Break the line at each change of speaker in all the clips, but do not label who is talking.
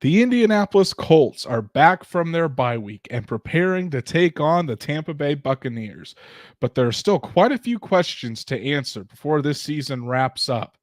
The Indianapolis Colts are back from their bye week and preparing to take on the Tampa Bay Buccaneers. But there are still quite a few questions to answer before this season wraps up.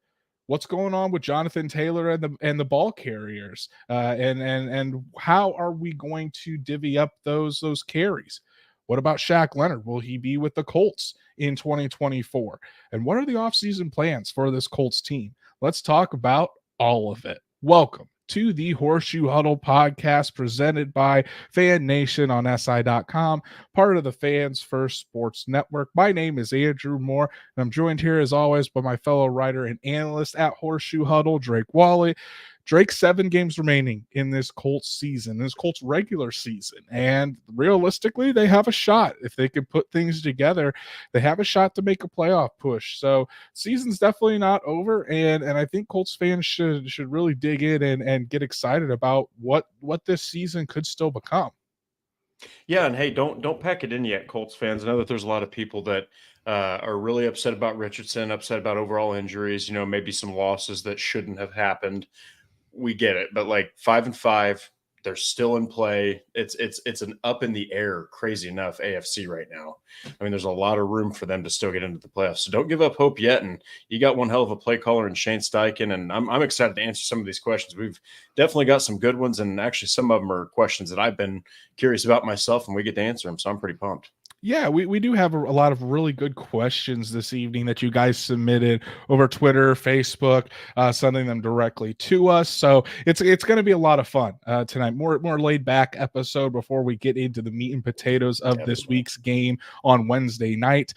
What's going on with Jonathan Taylor and the ball carriers? And how are we going to divvy up those carries? What about Shaq Leonard? Will he be with the Colts in 2024? And what are the offseason plans for this Colts team? Let's talk about all of it. Welcome to the Horseshoe Huddle Podcast presented by Fan Nation on SI.com, part of the Fans First Sports Network. My name is Andrew Moore, and I'm joined here as always by my fellow writer and analyst at Horseshoe Huddle, Drake Wally. Drake, 7 games remaining in this Colts season, this Colts regular season. And realistically, they have a shot. If they can put things together, they have a shot to make a playoff push. So season's definitely not over. And I think Colts fans should really dig in and get excited about what this season could still become.
Yeah, and hey, don't pack it in yet, Colts fans. I know that there's a lot of people that are really upset about Richardson, upset about overall injuries, maybe some losses that shouldn't have happened. We get it, but like 5-5, they're still in play. It's an up in the air, crazy enough, AFC right now. I mean, there's a lot of room for them to still get into the playoffs. So don't give up hope yet. And you got one hell of a play caller in Shane Steichen, and I'm excited to answer some of these questions. We've definitely got some good ones, and actually some of them are questions that I've been curious about myself, and we get to answer them. So I'm pretty pumped.
Yeah, we do have a lot of really good questions this evening that you guys submitted over Twitter, Facebook, sending them directly to us. So it's going to be a lot of fun tonight. More laid back episode before we get into the meat and potatoes of this week's game on Wednesday night.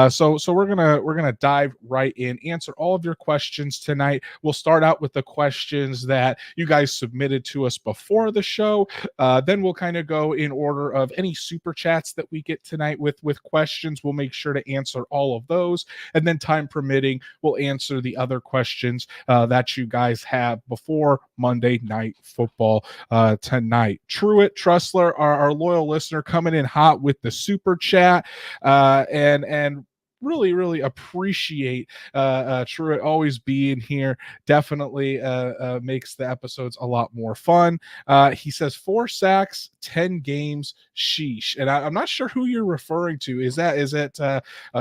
So we're gonna dive right in, answer all of your questions tonight. We'll start out with the questions that you guys submitted to us before the show. Then we'll kind of go in order of any super chats that we get tonight with questions. We'll make sure to answer all of those, and then time permitting, we'll answer the other questions that you guys have before Monday Night Football tonight. Truett Trussler, our loyal listener, coming in hot with the super chat, and really appreciate Truett always being here. Definitely makes the episodes a lot more fun. He says 4 sacks, 10 games, sheesh. And I'm not sure who you're referring to. Is it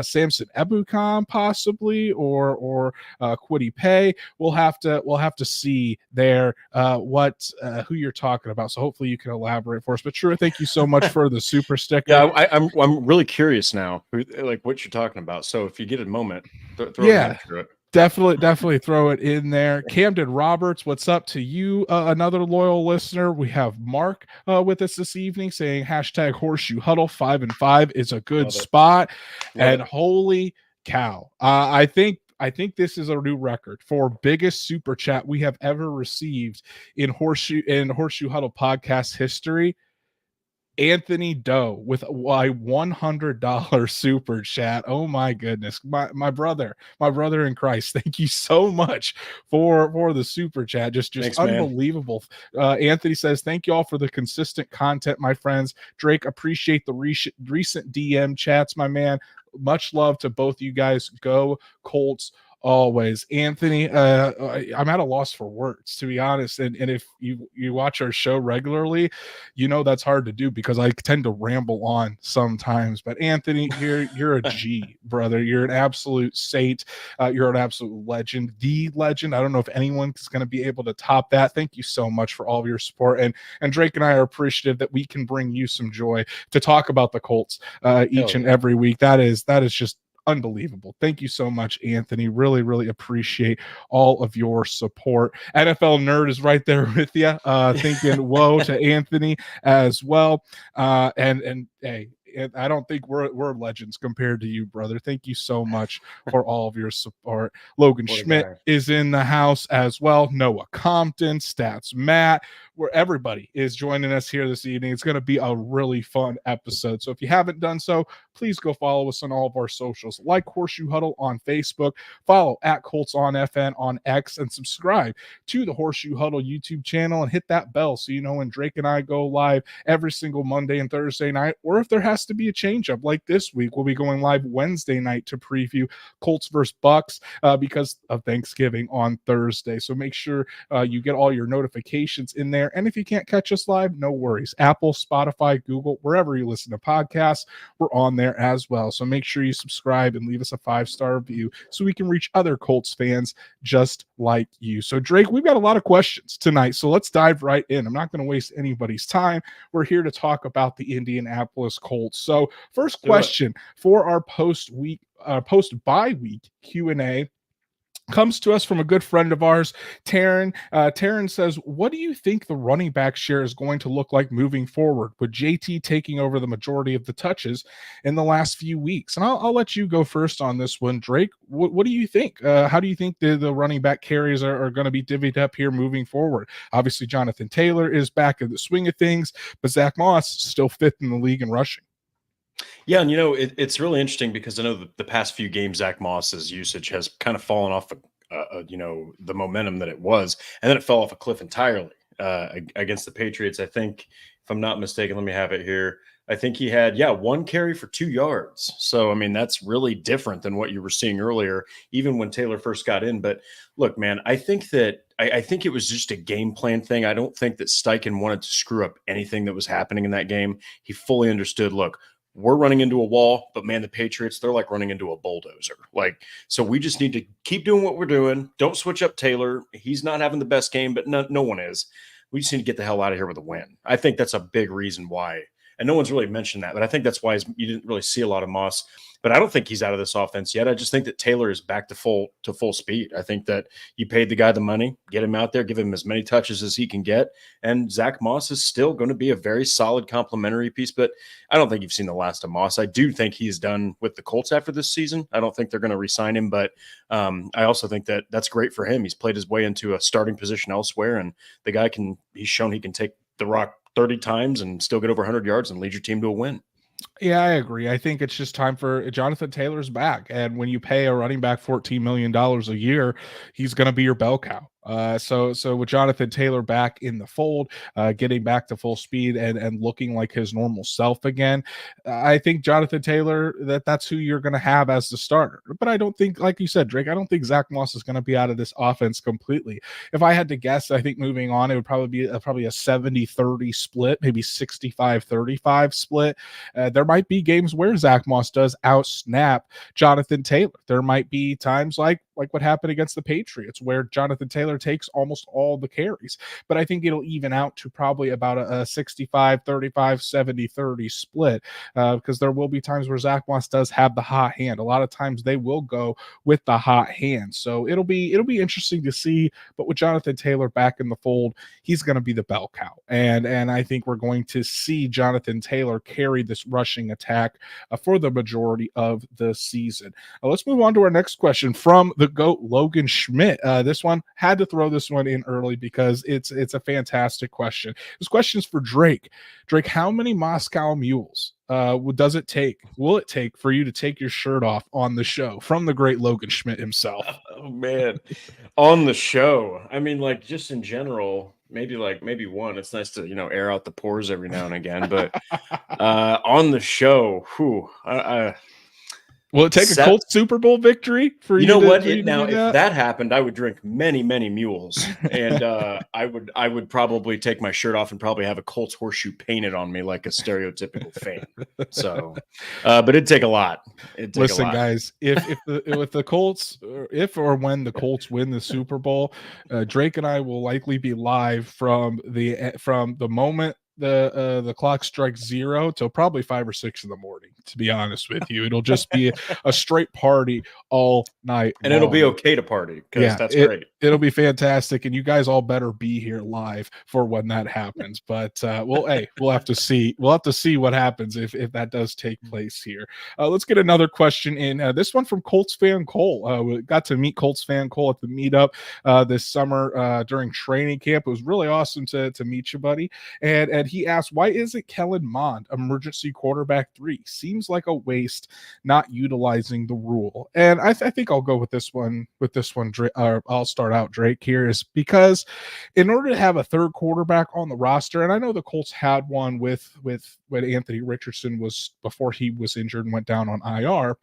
Samson Ebukam possibly, or Kwity Paye? We'll have to see there who you're talking about. So hopefully you can elaborate for us. But Truett, thank you so much for the super sticker.
Yeah, I'm really curious now, what you're talking about. So if you get a moment, throw it through it.
Definitely throw it in there. Camden Roberts, what's up to you? Another loyal listener. We have Mark with us this evening saying hashtag Horseshoe Huddle 5-5 is a good spot. And holy cow, I think this is a new record for biggest super chat we have ever received in Horseshoe Huddle podcast history. Anthony Doe with a $100 super chat. Oh my goodness. My brother in Christ. Thank you so much for the super chat. Just Thanks, unbelievable. Anthony says, thank you all for the consistent content, my friends. Drake, appreciate the recent DM chats, my man. Much love to both you guys. Go Colts always. Anthony, I'm at a loss for words, to be honest, and if you watch our show regularly, that's hard to do because I tend to ramble on sometimes. But Anthony, you're a G, brother. You're an absolute saint. You're an absolute legend, the legend. I don't know if anyone is going to be able to top that. Thank you so much for all of your support, and Drake and I are appreciative that we can bring you some joy to talk about the Colts each and every week. That is just unbelievable. Thank you so much, Anthony. Really appreciate all of your support. NFL Nerd is right there with you, thinking whoa to Anthony as well. And hey, I don't think we're legends compared to you, brother. Thank you so much for all of your support. Logan Schmidt is in the house as well. Noah Compton, Stats Matt, where everybody is joining us here this evening. It's going to be a really fun episode. So if you haven't done so, please go follow us on all of our socials. Like Horseshoe Huddle on Facebook, follow at Colts on FN on X, and subscribe to the Horseshoe Huddle YouTube channel and hit that bell so you know when Drake and I go live every single Monday and Thursday night, or if there has to be a change up like this week, we'll be going live Wednesday night to preview Colts versus Bucks because of Thanksgiving on Thursday. So make sure you get all your notifications in there there. And if you can't catch us live, no worries. Apple, Spotify, Google, wherever you listen to podcasts, we're on there as well. So make sure you subscribe and leave us a 5-star review so we can reach other Colts fans just like you. So Drake, we've got a lot of questions tonight, so let's dive right in. I'm not going to waste anybody's time. We're here to talk about the Indianapolis Colts. So first question for our post-bye week Q&A comes to us from a good friend of ours, Taryn. Taryn says, what do you think the running back share is going to look like moving forward with JT taking over the majority of the touches in the last few weeks? And I'll let you go first on this one, Drake. What do you think? How do you think the running back carries are going to be divvied up here moving forward? Obviously, Jonathan Taylor is back in the swing of things, but Zach Moss still fifth in the league in rushing.
Yeah, and it's really interesting because I know the past few games Zach Moss's usage has kind of fallen off, the momentum that it was, and then it fell off a cliff entirely against the Patriots. I think, if I'm not mistaken, let me have it here. I think he had 1 carry for 2 yards. So I mean that's really different than what you were seeing earlier, even when Taylor first got in. But look, man, I think it was just a game plan thing. I don't think that Steichen wanted to screw up anything that was happening in that game. He fully understood. Look, we're running into a wall, but man, the Patriots, they're like running into a bulldozer. So we just need to keep doing what we're doing. Don't switch up Taylor. He's not having the best game, but no one is. We just need to get the hell out of here with a win. I think that's a big reason why. And no one's really mentioned that, but I think that's why you didn't really see a lot of Moss. But I don't think he's out of this offense yet. I just think that Taylor is back to full speed. I think that you paid the guy the money, get him out there, give him as many touches as he can get. And Zach Moss is still going to be a very solid complementary piece, but I don't think you've seen the last of Moss. I do think he's done with the Colts after this season. I don't think they're going to re-sign him, but I also think that that's great for him. He's played his way into a starting position elsewhere, and the guy he's shown he can take the rock 30 times and still get over 100 yards and lead your team to a win.
Yeah, I agree. I think it's just time for Jonathan Taylor's back. And when you pay a running back $14 million a year, he's going to be your bell cow. So with Jonathan Taylor back in the fold, getting back to full speed and looking like his normal self again, I think Jonathan Taylor, that's who you're going to have as the starter. But I don't think, like you said, Drake, I don't think Zach Moss is going to be out of this offense completely. If I had to guess, I think moving on, it would probably be a 70-30 split, maybe 65-35 split. There might be games where Zach Moss does out-snap Jonathan Taylor. There might be times like what happened against the Patriots where Jonathan Taylor takes almost all the carries. But I think it'll even out to probably about a 65-35, 70-30 split because there will be times where Zach Moss does have the hot hand. A lot of times they will go with the hot hand. So it'll be interesting to see. But with Jonathan Taylor back in the fold, he's going to be the bell cow. And I think we're going to see Jonathan Taylor carry this rushing attack for the majority of the season. Let's move on to our next question from the GOAT, Logan Schmidt. This one, had to throw this one in early because it's a fantastic question. This question's for Drake. Drake, how many Moscow mules will it take for you to take your shirt off on the show? From the great Logan Schmidt himself.
Oh man, on the show. I mean, like just in general, maybe one. It's nice to air out the pores every now and again, but on the show,
will it take a Colts Super Bowl victory for you?
You know what? If that happened, I would drink many, many mules, and I would probably take my shirt off and probably have a Colts horseshoe painted on me like a stereotypical fan. So, but it'd take a lot.
Listen, guys, if the Colts, if or when the Colts win the Super Bowl, Drake and I will likely be live from the moment the clock strikes 0 till probably 5 or 6 in the morning, to be honest with you. It'll just be a straight party all night
and long. It'll be okay to party because that's great.
It'll be fantastic, and you guys all better be here live for when that happens. But we'll have to see. We'll have to see what happens if that does take place here. Let's get another question in. This one from Colts fan Cole. We got to meet Colts fan Cole at the meetup this summer during training camp. It was really awesome to meet you, buddy. And he asked, why isn't Kellen Mond emergency quarterback 3? Seems like a waste not utilizing the rule. And I think I'll go with this one. I'll start out, Drake, here, is because in order to have a third quarterback on the roster, and I know the Colts had one with when Anthony Richardson was, before he was injured and went down on IR,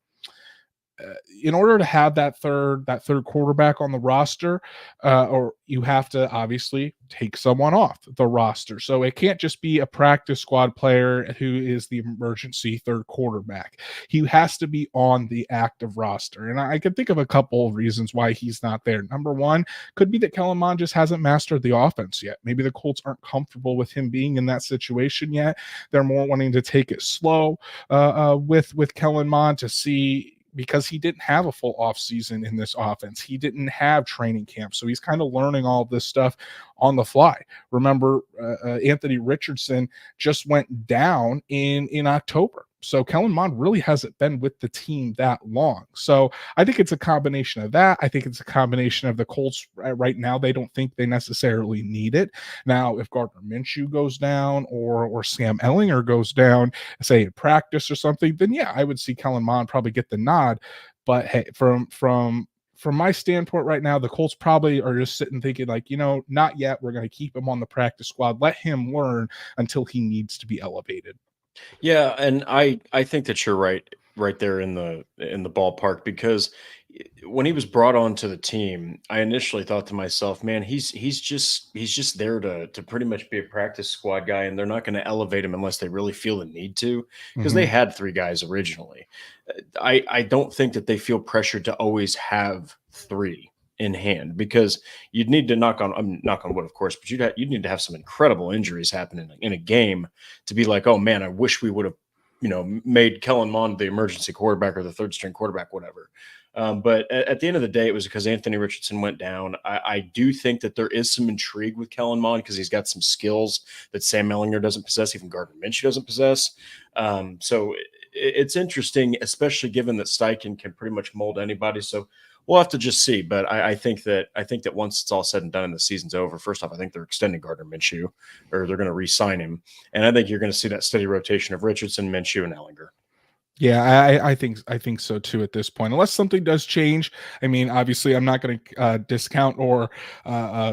in order to have that third quarterback on the roster, or you have to obviously take someone off the roster. So it can't just be a practice squad player who is the emergency third quarterback. He has to be on the active roster. And I can think of a couple of reasons why he's not there. Number one could be that Kellen Mond just hasn't mastered the offense yet. Maybe the Colts aren't comfortable with him being in that situation yet. They're more wanting to take it slow with Kellen Mond to see, because he didn't have a full off season in this offense. He didn't have training camp. So he's kind of learning all this stuff on the fly. Remember, Anthony Richardson just went down in October. So Kellen Mond really hasn't been with the team that long. So I think it's a combination of that. I think it's a combination of the Colts right now. They don't think they necessarily need it. Now, if Gardner Minshew goes down or Sam Ehlinger goes down, say in practice or something, then yeah, I would see Kellen Mond probably get the nod. But hey, from my standpoint right now, the Colts probably are just sitting thinking like, not yet. We're going to keep him on the practice squad. Let him learn until he needs to be elevated.
Yeah, and I think that you're right there in the ballpark, because when he was brought onto the team, I initially thought to myself, man, he's just there to pretty much be a practice squad guy, and they're not going to elevate him unless they really feel the need to, because they had three guys originally. I don't think that they feel pressured to always have three in hand, because you'd need to knock on wood, of course, but you'd need to have some incredible injuries happen in a game to be like, oh man, I wish we would have, made Kellen Mond the emergency quarterback or the third string quarterback, whatever. But at the end of the day, it was because Anthony Richardson went down. I do think that there is some intrigue with Kellen Mond because he's got some skills that Sam Ehlinger doesn't possess, even Gardner Minshew doesn't possess. So it's interesting, especially given that Steichen can pretty much mold anybody. So we'll have to just see. But I think that once it's all said and done and the season's over, first off, I think they're extending Gardner Minshew, or they're going to re-sign him. And I think you're going to see that steady rotation of Richardson, Minshew, and Ehlinger.
Yeah, I think so too at this point, unless something does change. I mean, obviously, I'm not going to discount or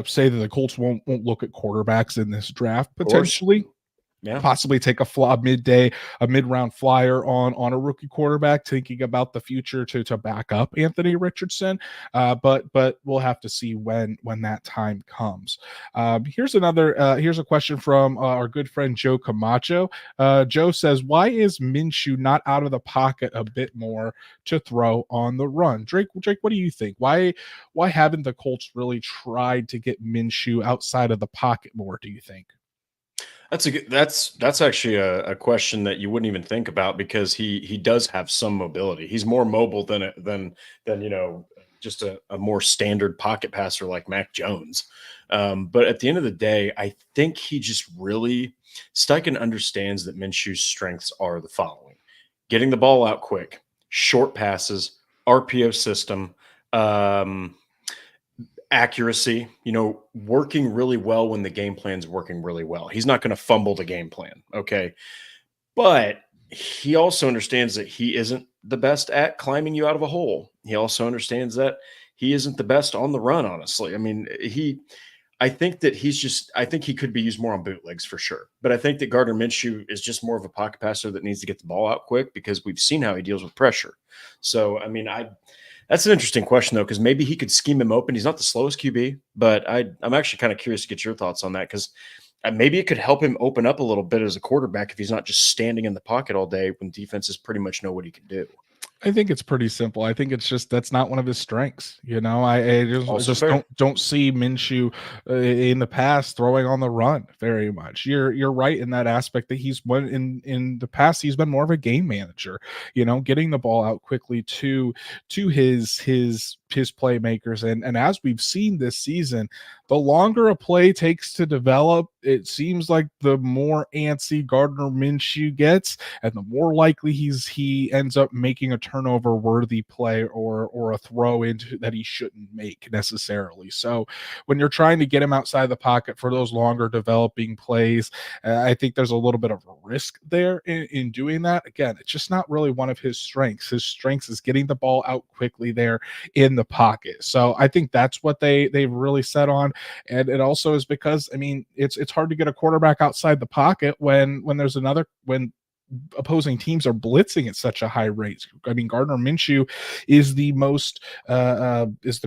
say that the Colts won't look at quarterbacks in this draft potentially.
Yeah.
Possibly take a mid-round flyer on a rookie quarterback, thinking about the future to back up Anthony Richardson. But we'll have to see when that time comes. Here's a question from our good friend Joe Camacho. Joe says, why is Minshew not out of the pocket a bit more to throw on the run? Drake, what do you think? Why haven't the Colts really tried to get Minshew outside of the pocket more, do you think?
That's actually a question that you wouldn't even think about, because he does have some mobility. He's more mobile than just a more standard pocket passer like Mac Jones. But at the end of the day, I think he just really, Steichen understands that Minshew's strengths are the following: getting the ball out quick, short passes, RPO system, accuracy, working really well when the game plan's working really well. He's not going to fumble the game plan. Okay. But he also understands that he isn't the best at climbing you out of a hole. He also understands that he isn't the best on the run, honestly. I mean, I think he could be used more on bootlegs for sure. But I think that Gardner Minshew is just more of a pocket passer that needs to get the ball out quick, because we've seen how he deals with pressure. So, I mean, that's an interesting question, though, because maybe he could scheme him open. He's not the slowest QB, but I'm actually kind of curious to get your thoughts on that, because maybe it could help him open up a little bit as a quarterback if he's not just standing in the pocket all day when defenses pretty much know what he can do.
I think it's pretty simple. I think it's just that's not one of his strengths. I just don't see Minshew in the past throwing on the run very much. You're right in that aspect that he's in the past he's been more of a game manager. Getting the ball out quickly to his playmakers, and as we've seen this season, the longer a play takes to develop, it seems like the more antsy Gardner Minshew gets, and the more likely he ends up making a turnover worthy play or a throw into that he shouldn't make necessarily. So when you're trying to get him outside the pocket for those longer developing plays, I think there's a little bit of a risk there in doing that. Again, it's just not really one of his strengths. His strengths is getting the ball out quickly there in the pocket. So I think that's what they've really set on. And it also is because, I mean, it's hard to get a quarterback outside the pocket when opposing teams are blitzing at such a high rate. I mean, Gardner Minshew is the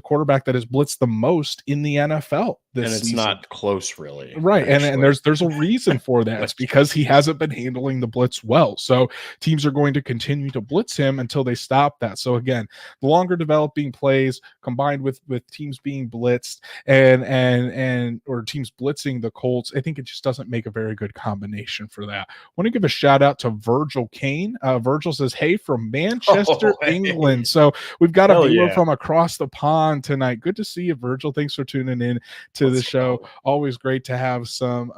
quarterback that has blitzed the most in the NFL this
and it's
season.
not close, really.
Right. And there's a reason for that. It's because he hasn't been handling the blitz well. So teams are going to continue to blitz him until they stop that. So again, the longer developing plays combined with teams being blitzed and or teams blitzing the Colts, I think it just doesn't make a very good combination for that. I want to give a shout out to Virgil Kane. Virgil says, hey, from Manchester, England. So we've got a viewer from across the pond tonight. Good to see you, Virgil. Thanks for tuning in to the show. Always great to have some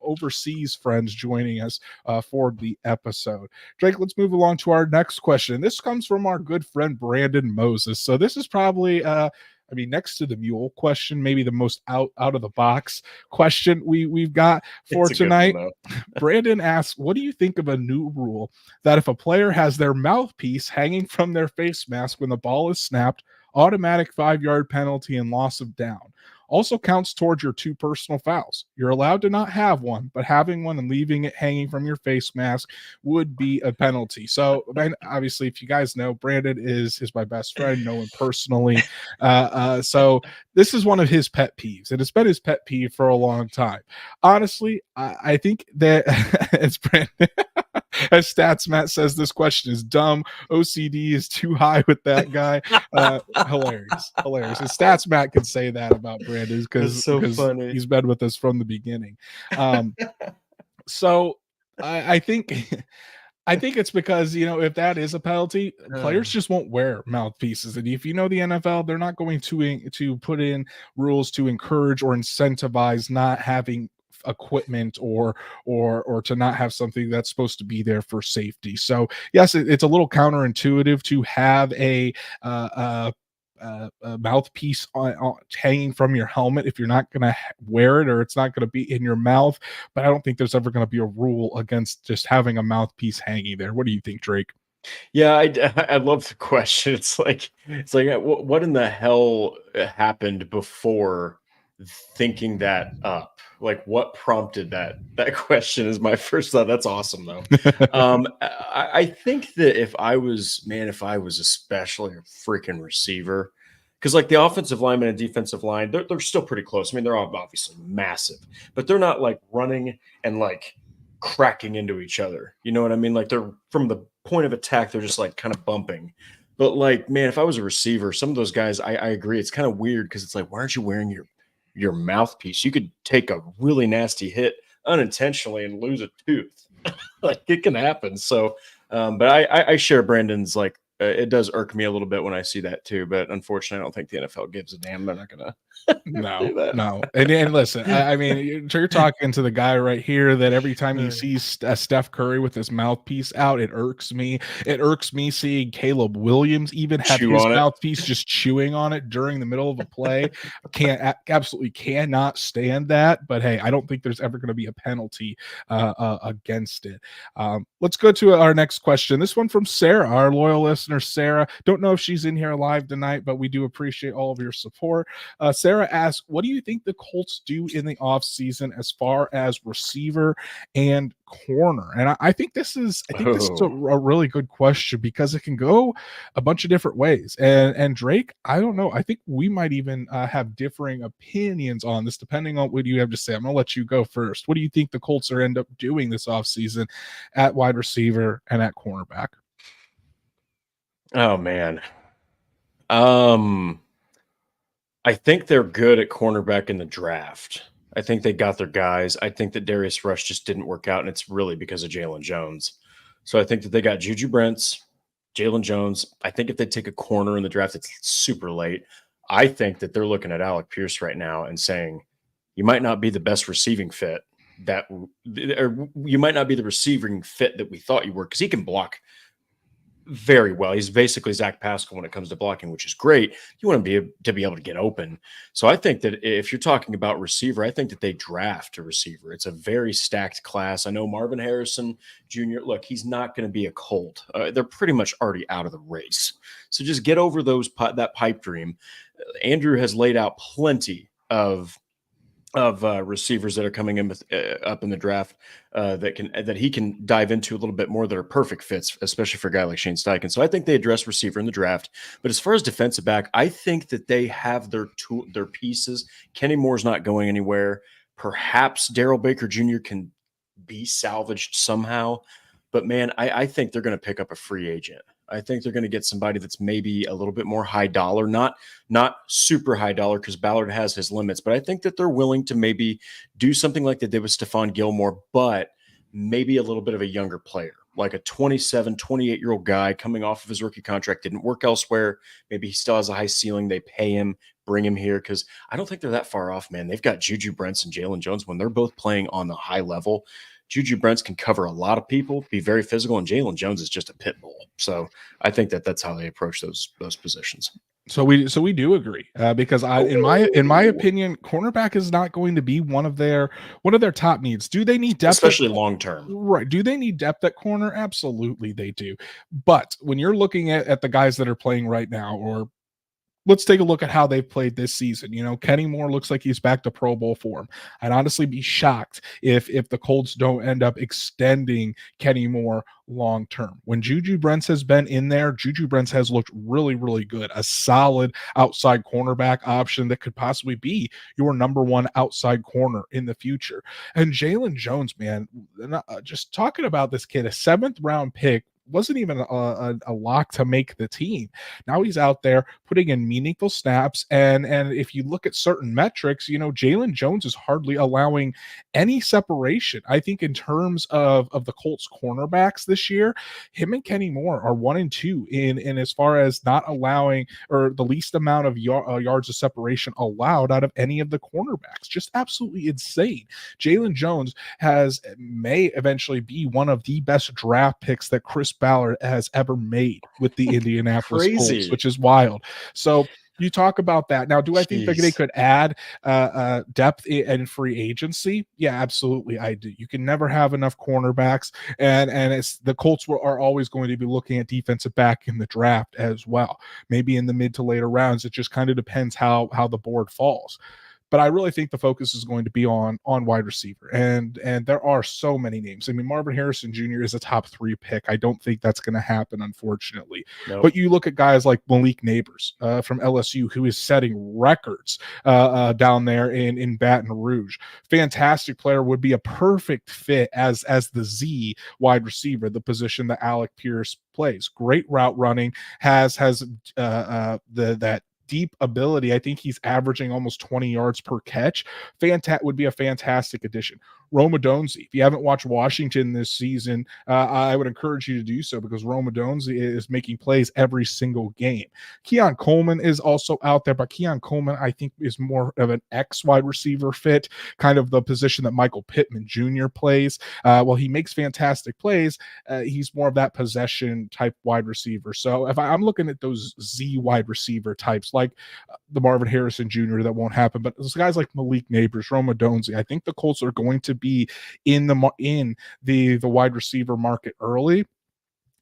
overseas friends joining us for the episode. Drake, let's move along to our next question. This comes from our good friend Brandon Moses. So this is probably next to the mule question, maybe the most out of the box question we've got for tonight. Brandon asks, what do you think of a new rule that if a player has their mouthpiece hanging from their face mask when the ball is snapped, automatic 5-yard penalty and loss of down? Also counts towards your 2 personal fouls. You're allowed to not have one, but having one and leaving it hanging from your face mask would be a penalty. So obviously, if you guys know, Brandon is my best friend, know him personally. So this is one of his pet peeves, and it's been his pet peeve for a long time. Honestly, I think that it's Brandon. As Stats Matt says, this question is dumb. OCD is too high with that guy. Hilarious. And Stats Matt can say that about Brandon because he's been with us from the beginning. So I think it's because, if that is a penalty, players just won't wear mouthpieces. And if you know the NFL, they're not going to put in rules to encourage or incentivize not having equipment or to not have something that's supposed to be there for safety. So yes, it's a little counterintuitive to have a mouthpiece hanging from your helmet if you're not going to wear it or it's not going to be in your mouth. But I don't think there's ever going to be a rule against just having a mouthpiece hanging there. What do you think, Drake?
Yeah, I love the question. It's like what in the hell happened before thinking that up? Like, what prompted that question is my first thought. That's awesome, though. I think that if I was especially a freaking receiver, because like the offensive lineman and defensive line, they're still pretty close. I mean, they're all obviously massive, but they're not like running and like cracking into each other. You know what I mean? Like they're from the point of attack, they're just like kind of bumping. But like, man, if I was a receiver, some of those guys, I agree. It's kind of weird because it's like, why aren't you wearing your mouthpiece? You could take a really nasty hit unintentionally and lose a tooth. Like it can happen. So, but I share Brandon's like, it does irk me a little bit when I see that too, but unfortunately I don't think the NFL gives a damn. They're not gonna
no. And listen, I mean, you're talking to the guy right here that every time he sees Steph Curry with his mouthpiece out, it irks me. It irks me seeing Caleb Williams even have his mouthpiece just chewing on it during the middle of a play. Absolutely cannot stand that. But hey, I don't think there's ever going to be a penalty against it. Let's go to our next question. This one from Sarah, our loyal listener. Sarah, don't know if she's in here live tonight, but we do appreciate all of your support. Sarah asks, what do you think the Colts do in the offseason as far as receiver and corner? And I think this is a really good question because it can go a bunch of different ways. And Drake, I don't know. I think we might even have differing opinions on this, depending on what you have to say. I'm going to let you go first. What do you think the Colts are end up doing this offseason at wide receiver and at cornerback?
Oh man. I think they're good at cornerback in the draft. I think they got their guys. I think that Darius Rush just didn't work out, and it's really because of Jalen Jones. So I think that they got Juju Brents, Jalen Jones. I think if they take a corner in the draft, it's super late. I think that they're looking at Alec Pierce right now and saying, you might not be the best receiving fit or you might not be the receiving fit that we thought you were, because he can block very well. He's basically Zach Pascal when it comes to blocking, which is great. You want to be able to get open. So I think that if you're talking about receiver, I think that they draft a receiver. It's a very stacked class. I know Marvin Harrison Jr., look, he's not going to be a Colt. They're pretty much already out of the race. So just get over that pipe dream. Andrew has laid out plenty of of receivers that are coming in with, up in the draft that he can dive into a little bit more that are perfect fits, especially for a guy like Shane Steichen. So I think they address receiver in the draft. But as far as defensive back, I think that they have their pieces. Kenny Moore's not going anywhere. Perhaps Darrell Baker Jr. can be salvaged somehow. But man, I think they're going to pick up a free agent. I think they're going to get somebody that's maybe a little bit more high dollar, not super high dollar because Ballard has his limits, but I think that they're willing to maybe do something like they did with Stephon Gilmore, but maybe a little bit of a younger player, like a 27, 28-year-old guy coming off of his rookie contract, didn't work elsewhere. Maybe he still has a high ceiling. They pay him, bring him here because I don't think they're that far off, man. They've got Juju Brents and Jalen Jones when they're both playing on the high level. Juju Brents can cover a lot of people, be very physical, and Jalen Jones is just a pit bull. So I think that's how they approach those positions.
So we do agree because in my opinion, cornerback is not going to be one of their top needs. Do they need depth,
especially long term?
Right? Do they need depth at corner? Absolutely, they do. But when you're looking at the guys that are playing right now, or let's take a look at how they've played this season. Kenny Moore looks like he's back to Pro Bowl form. I'd honestly be shocked if the Colts don't end up extending Kenny Moore long term. When Juju Brents has been in there, Juju Brents has looked really, really good. A solid outside cornerback option that could possibly be your number one outside corner in the future. And Jalen Jones, man, just talking about this kid, a 7th round pick, wasn't even a lock to make the team. Now he's out there putting in meaningful snaps, and if you look at certain metrics, Jalen Jones is hardly allowing any separation. I think in terms of the Colts cornerbacks this year, him and Kenny Moore are 1 and 2 in as far as not allowing, or the least amount of yards of separation allowed out of any of the cornerbacks. Just absolutely insane. Jalen Jones may eventually be one of the best draft picks that Chris Ballard has ever made with the Indianapolis Colts, which is wild. So you talk about that. Now, do I think that they could add depth in free agency? Yeah, absolutely, I do. You can never have enough cornerbacks, and it's the Colts are always going to be looking at defensive back in the draft as well. Maybe in the mid to later rounds. It just kind of depends how the board falls. But I really think the focus is going to be on wide receiver. And there are so many names. I mean, Marvin Harrison Jr. is a top 3 pick. I don't think that's going to happen, unfortunately. Nope. But you look at guys like Malik Neighbors from LSU, who is setting records down there in Baton Rouge. Fantastic player, would be a perfect fit as the Z wide receiver, the position that Alec Pierce plays. Great route running, has that deep ability. I think he's averaging almost 20 yards per catch. Would be a fantastic addition. Rome Odunze, if you haven't watched Washington this season, I would encourage you to do so because Rome Odunze is making plays every single game. Keon Coleman is also out there, but Keon Coleman, I think, is more of an X wide receiver fit, kind of the position that Michael Pittman Jr. plays. While he makes fantastic plays, he's more of that possession type wide receiver. So if I'm looking at those Z wide receiver types, like the Marvin Harrison Jr., that won't happen, but those guys like Malik Neighbors, Rome Odunze, I think the Colts are going to be in the wide receiver market early.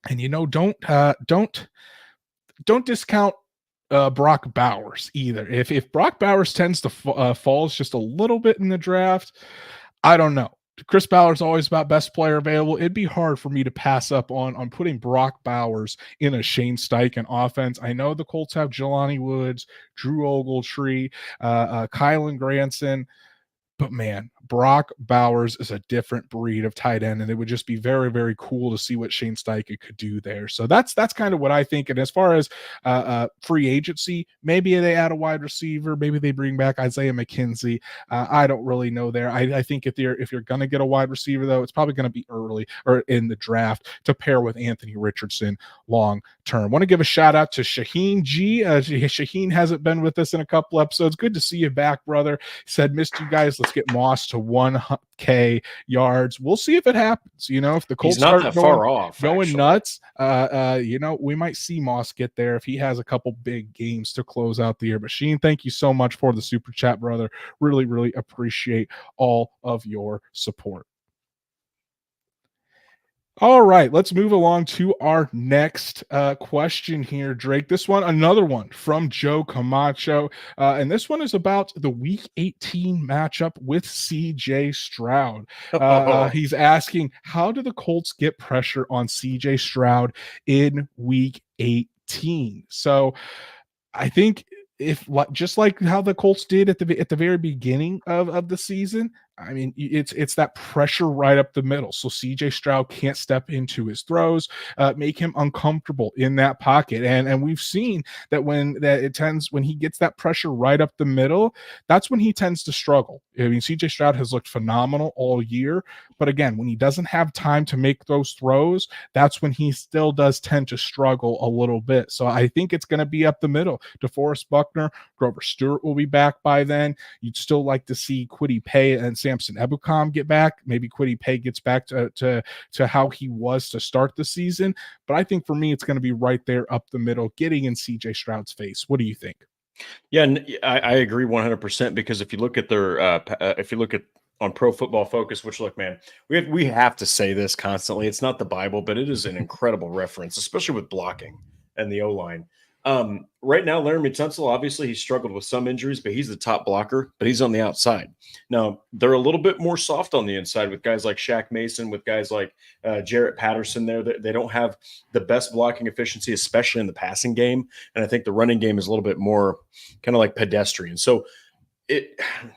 And don't discount Brock Bowers either. If Brock Bowers tends to falls just a little bit in the draft, I don't know. Chris Ballard's always about best player available. It'd be hard for me to pass up on putting Brock Bowers in a Shane Steichen offense. I know the Colts have Jelani Woods, Drew Ogletree, Kylan Granson, but man, Brock Bowers is a different breed of tight end, and it would just be very, very cool to see what Shane Steichen could do there. So that's kind of what I think. And as far as free agency, maybe they add a wide receiver, maybe they bring back Isaiah McKenzie. I don't really know there. I think if you're going to get a wide receiver, though, it's probably going to be early or in the draft to pair with Anthony Richardson long term. Want to give a shout out to Shaheen G. Shaheen hasn't been with us in a couple episodes. Good to see you back, brother. He said, missed you guys. Let's get Moss to 1K yards. We'll see if it happens. If the Colts start going nuts, we might see Moss get there if he has a couple big games to close out the year. But Sheen, thank you so much for the super chat, brother. Really, really appreciate all of your support. All right, let's move along to our next question here, Drake. This one, another one from Joe Camacho. And this one is about the Week 18 matchup with CJ Stroud. He's asking, how do the Colts get pressure on CJ Stroud in Week 18? So I think if just like how the Colts did at the very beginning of the season, I mean, it's that pressure right up the middle. So CJ Stroud can't step into his throws, make him uncomfortable in that pocket. And we've seen that when he gets that pressure right up the middle, that's when he tends to struggle. I mean, CJ Stroud has looked phenomenal all year, but again, when he doesn't have time to make those throws, that's when he still does tend to struggle a little bit. So I think it's going to be up the middle. DeForest Buckner, Grover Stewart will be back by then. You'd still like to see Kwity Paye and Samson Ebukam get back. Maybe Kwity Paye gets back to how he was to start the season. But I think for me, it's going to be right there up the middle, getting in CJ Stroud's face. What do you think?
Yeah, and I agree 100% because if you look at their, if you look at on Pro Football Focus, which look, man, we have to say this constantly. It's not the Bible, but it is an incredible reference, especially with blocking and the O line. Right now, Laramie Tunsil, obviously, he struggled with some injuries, but he's the top blocker, but he's on the outside. Now, they're a little bit more soft on the inside with guys like Shaq Mason, with guys like Jarrett Patterson there. They don't have the best blocking efficiency, especially in the passing game. And I think the running game is a little bit more kind of like pedestrian. So,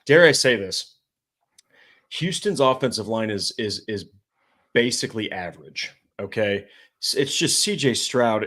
dare I say this, Houston's offensive line is basically average. Okay. It's just CJ Stroud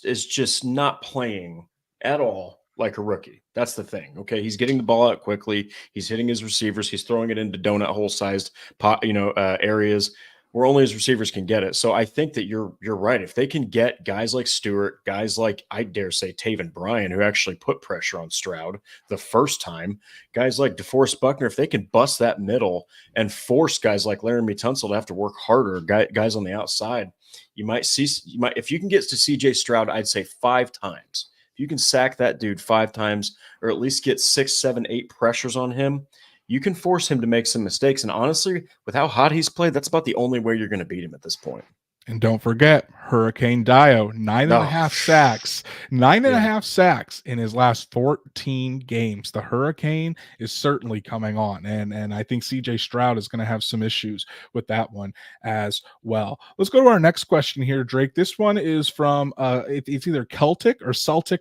is just not playing at all like a rookie. That's the thing. Okay. He's getting the ball out quickly. He's hitting his receivers. He's throwing it into donut hole sized areas where only his receivers can get it. So I think that you're right. If they can get guys like Stewart, guys like, I dare say, Taven Bryan, who actually put pressure on Stroud the first time, guys like DeForest Buckner, if they can bust that middle and force guys like Laramie Tunsil to have to work harder, guys on the outside, if you can get to CJ Stroud, I'd say 5 times. If you can sack that dude 5 times or at least get 6, 7, 8 pressures on him, you can force him to make some mistakes. And honestly, with how hot he's played, that's about the only way you're going to beat him at this point.
And don't forget Hurricane Dio, 9.5 sacks, 9.5 sacks in his last 14 games. The Hurricane is certainly coming on. And I think CJ Stroud is going to have some issues with that one as well. Let's go to our next question here, Drake. This one is from, it's either Celtic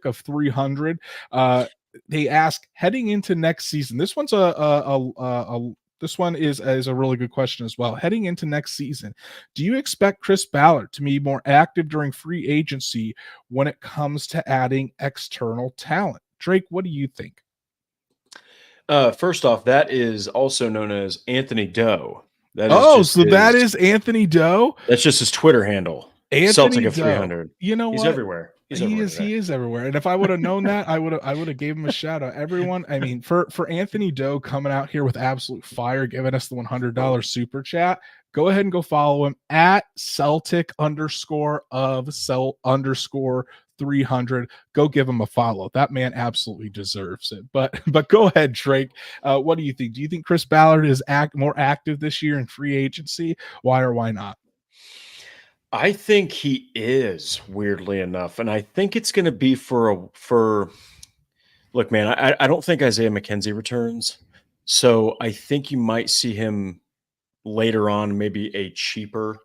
of 300. They ask, heading into next season, this one's this one is a really good question as well. Heading into next season, do you expect Chris Ballard to be more active during free agency when it comes to adding external talent? Drake, what do you think?
First off, that is also known as Anthony Doe.
That is Anthony Doe?
That's just his Twitter handle.
Anthony
Celtic of
Doe.
300.
You know
he's
what?
Everywhere.
He is everywhere. And if I would have known that, I would have gave him a shout out. Everyone, I mean, for Anthony Doe coming out here with absolute fire, giving us the $100 super chat, go ahead and go follow him at Celtic _of 300. Go give him a follow. That man absolutely deserves it. But go ahead, Drake. What do you think? Do you think Chris Ballard is more active this year in free agency? Why or why not?
I think he is, weirdly enough, and I think it's going to be for. Look, man, I don't think Isaiah McKenzie returns, so I think you might see him later on, maybe a cheaper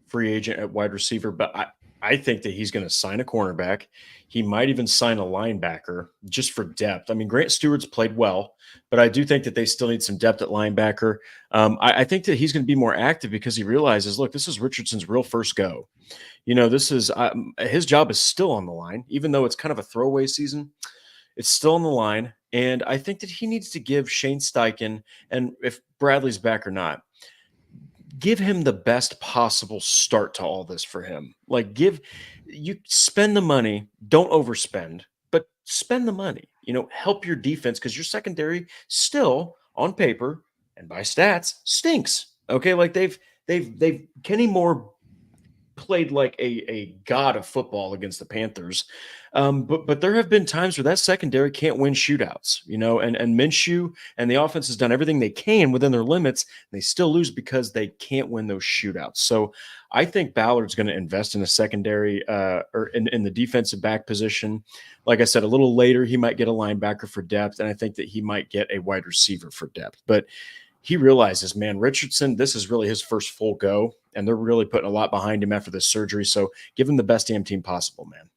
free agent at wide receiver. But I think that he's going to sign a cornerback. He might even sign a linebacker just for depth. I mean, Grant Stewart's played well, but I do think that they still need some depth at linebacker. I think that he's going to be more active because he realizes, look, this is Richardson's real first go. You know, this is his job is still on the line, even though it's kind of a throwaway season. It's still on the line. And I think that he needs to give Shane Steichen, and if Bradley's back or not, give him the best possible start to all this for him. Like, you spend the money, don't overspend, but spend the money, help your defense, because your secondary still on paper and by stats stinks. Okay. Like they've Kenny Moore played like a god of football against the Panthers. But there have been times where that secondary can't win shootouts, and Minshew and the offense has done everything they can within their limits. And they still lose because they can't win those shootouts. So I think Ballard's going to invest in a secondary or in the defensive back position. Like I said, a little later, he might get a linebacker for depth. And I think that he might get a wide receiver for depth. But he realizes, man, Richardson, this is really his first full go, and they're really putting a lot behind him after this surgery. So give him the best damn team possible, man.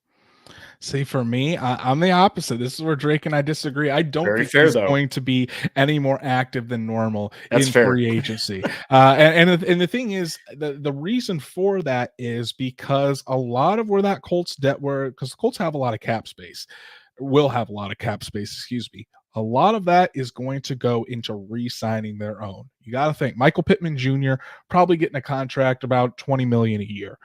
See, for me, I'm the opposite. This is where Drake and I disagree. I don't
Very
think
fair,
he's
though.
going to be any more active than normal
That's
in
fair.
free agency. And the thing is, the reason for that is because a lot of where that Colts debt were, because the Colts have a lot of cap space, will have a lot of cap space, excuse me. A lot of that is going to go into re-signing their own. You got to think Michael Pittman Jr. probably getting a contract about $20 million a year.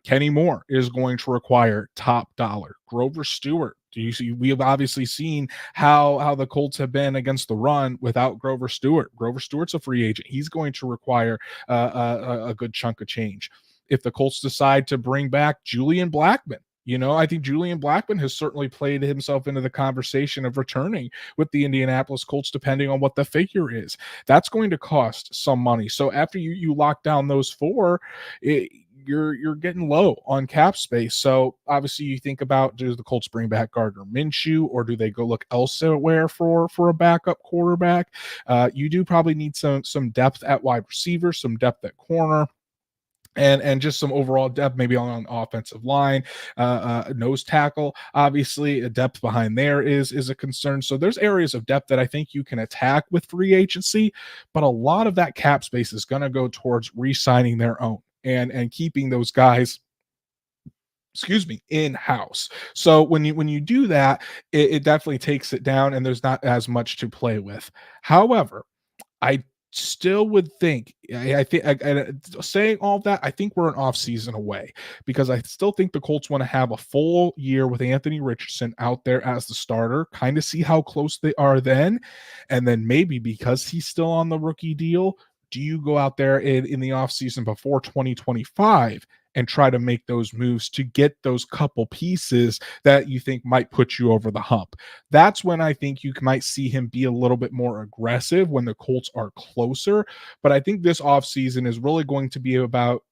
Kenny Moore is going to require top dollar. Grover Stewart. We have obviously seen how the Colts have been against the run without Grover Stewart. Grover Stewart's a free agent. He's going to require a good chunk of change. If the Colts decide to bring back Julian Blackmon, I think Julian Blackmon has certainly played himself into the conversation of returning with the Indianapolis Colts, depending on what the figure is. That's going to cost some money. So after you lock down those four, you're getting low on cap space. So obviously you think about, do the Colts bring back Gardner Minshew, or do they go look elsewhere for a backup quarterback? You do probably need some depth at wide receiver, some depth at corner. And just some overall depth, maybe on offensive line, nose tackle. Obviously, a depth behind there is a concern. So there's areas of depth that I think you can attack with free agency, but a lot of that cap space is going to go towards re-signing their own and keeping those guys, in-house. So when you do that, it definitely takes it down, and there's not as much to play with. However, I still would think, I think, saying all that, I think we're an off season away, because I still think the Colts want to have a full year with Anthony Richardson out there as the starter, kind of see how close they are then. And then maybe, because he's still on the rookie deal, do you go out there in the off season before 2025 and try to make those moves to get those couple pieces that you think might put you over the hump? That's when I think you might see him be a little bit more aggressive, when the Colts are closer. But I think this offseason is really going to be about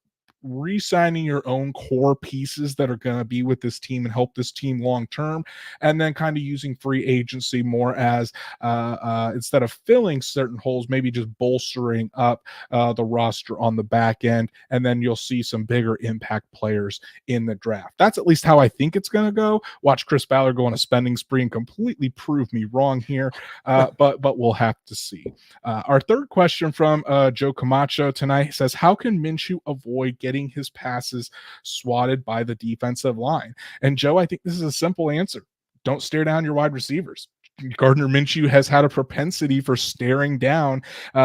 re-signing your own core pieces that are going to be with this team and help this team long term, and then kind of using free agency more as instead of filling certain holes, maybe just bolstering up the roster on the back end, and then you'll see some bigger impact players in the draft. That's at least how I think it's going to go. Watch Chris Ballard go on a spending spree and completely prove me wrong here, but we'll have to see. Our third question from Joe Camacho tonight says, how can Minshew avoid getting his passes swatted by the defensive line? And Joe, I think this is a simple answer. Don't stare down your wide receivers. Gardner Minshew has had a propensity for staring down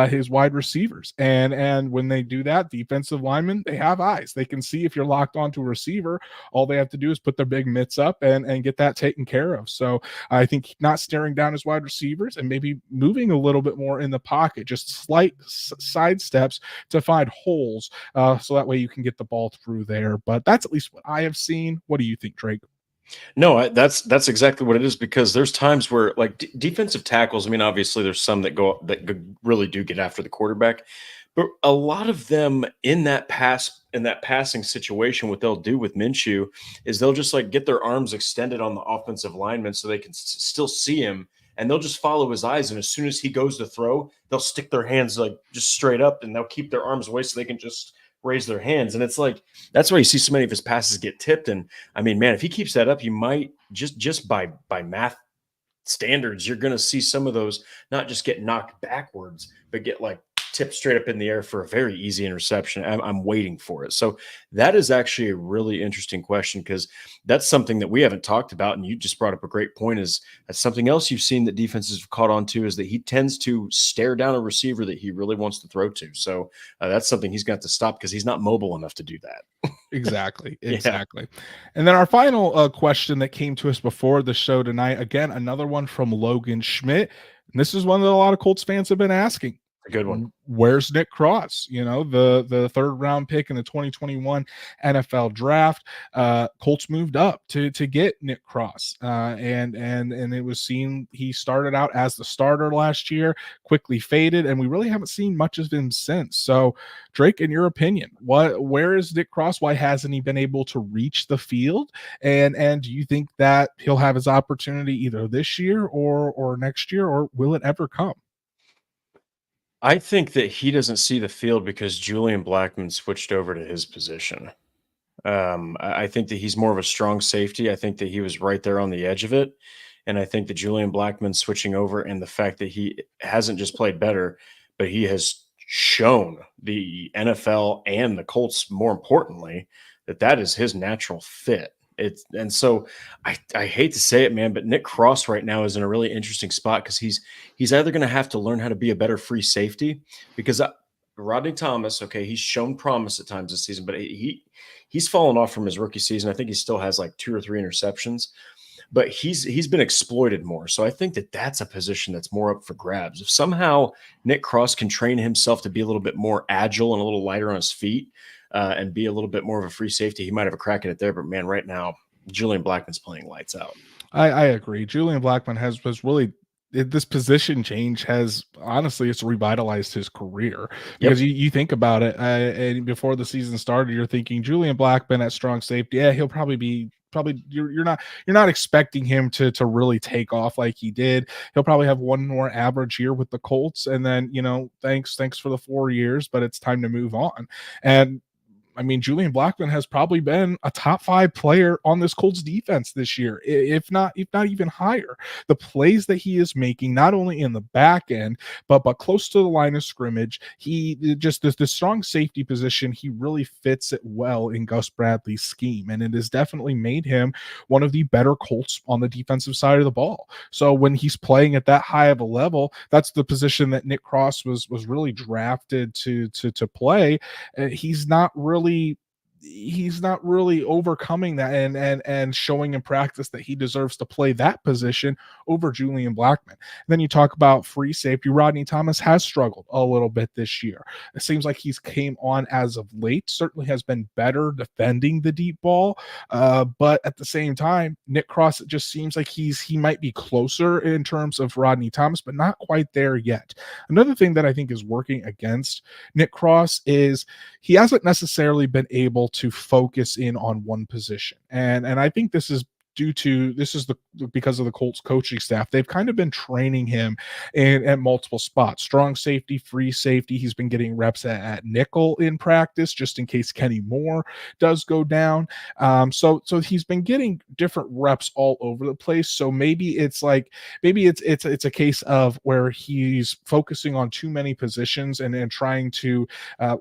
his wide receivers. And when they do that, defensive linemen, they have eyes. They can see if you're locked onto a receiver. All they have to do is put their big mitts up and get that taken care of. So I think not staring down his wide receivers and maybe moving a little bit more in the pocket, just slight side steps to find holes, so that way you can get the ball through there. But that's at least what I have seen. What do you think, Drake?
No, that's exactly what it is, because there's times where, like, defensive tackles, I mean, obviously there's some that really do get after the quarterback, but a lot of them in that passing situation, what they'll do with Minshew is they'll just like get their arms extended on the offensive lineman so they can still see him, and they'll just follow his eyes. And as soon as he goes to throw, they'll stick their hands like just straight up, and they'll keep their arms away so they can just raise their hands. And it's like, that's why you see so many of his passes get tipped. And I mean, man, if he keeps that up, you might just by math standards, you're going to see some of those not just get knocked backwards, but get like tipped straight up in the air for a very easy interception. I'm waiting for it. So that is actually a really interesting question, because that's something that we haven't talked about. And you just brought up a great point. Is that's something else you've seen that defenses have caught on to, is that he tends to stare down a receiver that he really wants to throw to. So that's something he's got to stop, because he's not mobile enough to do that.
Exactly.
Yeah.
And then our final question that came to us before the show tonight, again, another one from Logan Schmidt. And this is one that a lot of Colts fans have been asking.
Good one.
Where's Nick Cross? The third round pick in the 2021 NFL draft. Colts moved up to get Nick Cross, and it was seen he started out as the starter last year, quickly faded, and we really haven't seen much of him since. So, Drake, in your opinion, where is Nick Cross? Why hasn't he been able to reach the field? And do you think that he'll have his opportunity either this year or next year, or will it ever come?
I think that he doesn't see the field because Julian Blackman switched over to his position. I think that he's more of a strong safety. I think that he was right there on the edge of it. And I think that Julian Blackman switching over and the fact that he hasn't just played better, but he has shown the NFL and the Colts, more importantly, that is his natural fit. And so I hate to say it, man, but Nick Cross right now is in a really interesting spot because he's either going to have to learn how to be a better free safety because Rodney Thomas, okay, he's shown promise at times this season, but he's fallen off from his rookie season. I think he still has like 2 or 3 interceptions, but he's been exploited more. So I think that that's a position that's more up for grabs. If somehow Nick Cross can train himself to be a little bit more agile and a little lighter on his feet, and be a little bit more of a free safety, he might have a crack at it there. But man, right now, Julian Blackman's playing lights out.
I agree. Julian Blackman was really this position change has honestly it's revitalized his career because you think about it, and before the season started, you're thinking Julian Blackman at strong safety. Yeah, he'll probably be. You're not expecting him to really take off like he did. He'll probably have one more average year with the Colts, and then thanks for the 4 years, but it's time to move on. And I mean, Julian Blackman has probably been a top 5 player on this Colts defense this year, if not even higher. The plays that he is making, not only in the back end, but close to the line of scrimmage, he just the strong safety position, he really fits it well in Gus Bradley's scheme, and it has definitely made him one of the better Colts on the defensive side of the ball. So when he's playing at that high of a level, that's the position that Nick Cross was really drafted to play. He's not really overcoming that and showing in practice that he deserves to play that position over Julian Blackman. And then you talk about free safety. Rodney Thomas has struggled a little bit this year. It seems like he's came on as of late, certainly has been better defending the deep ball. But at the same time, Nick Cross, it just seems like he might be closer in terms of Rodney Thomas, but not quite there yet. Another thing that I think is working against Nick Cross is he hasn't necessarily been able to focus in on one position. And I think this is because of the Colts coaching staff. They've kind of been training him at multiple spots. Strong safety, free safety. He's been getting reps at nickel in practice just in case Kenny Moore does go down. So he's been getting different reps all over the place. So maybe it's a case of where he's focusing on too many positions and trying to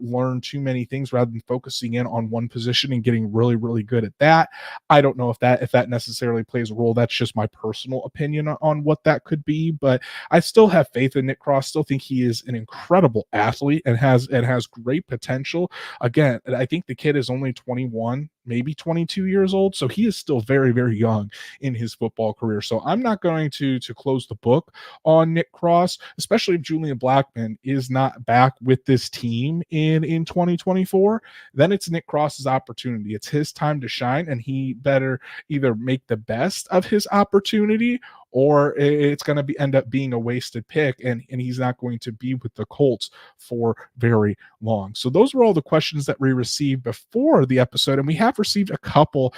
learn too many things rather than focusing in on one position and getting really, really good at that. I don't know if that necessarily plays a role. That's just my personal opinion on what that could be, but I still have faith in Nick Cross. Still think he is an incredible athlete and has great potential. Again, I think the kid is only 21, maybe 22 years old, so he is still very, very young in his football career. So I'm not going to close the book on Nick Cross, especially if Julian Blackman is not back with this team in 2024. Then it's Nick Cross's opportunity. It's his time to shine, and he better either make the best of his opportunity or it's going to end up being a wasted pick, and he's not going to be with the Colts for very long. So those were all the questions that we received before the episode, and we have received a couple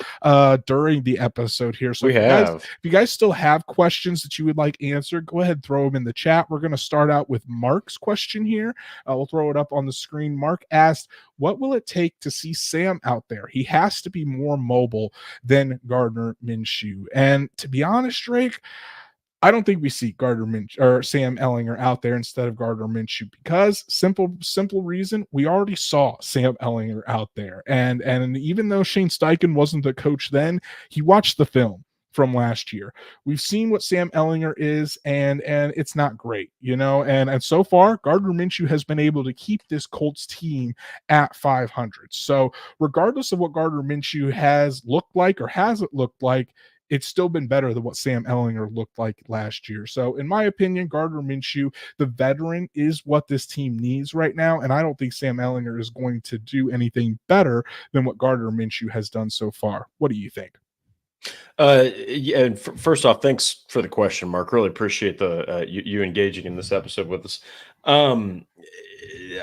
during the episode here. So if you guys still have questions that you would like answered, go ahead and throw them in the chat. We're going to start out with Mark's question here. We'll throw it up on the screen. Mark asked, what will it take to see Sam out there? He has to be more mobile than Gardner Minshew. And to be honest, Drake, I don't think we see Gardner Minshew or Sam Ehlinger out there instead of Gardner Minshew because simple reason, we already saw Sam Ehlinger out there. And even though Shane Steichen wasn't the coach then, he watched the film from last year. We've seen what Sam Ehlinger is, and it's not great, and so far Gardner Minshew has been able to keep this Colts team at 500. So regardless of what Gardner Minshew has looked like or hasn't looked like, it's still been better than what Sam Ehlinger looked like last year. So in my opinion, Gardner Minshew, the veteran, is what this team needs right now. And I don't think Sam Ehlinger is going to do anything better than what Gardner Minshew has done so far. What do you think?
Yeah, and first off, thanks for the question, Mark. Really appreciate the you engaging in this episode with us. Um,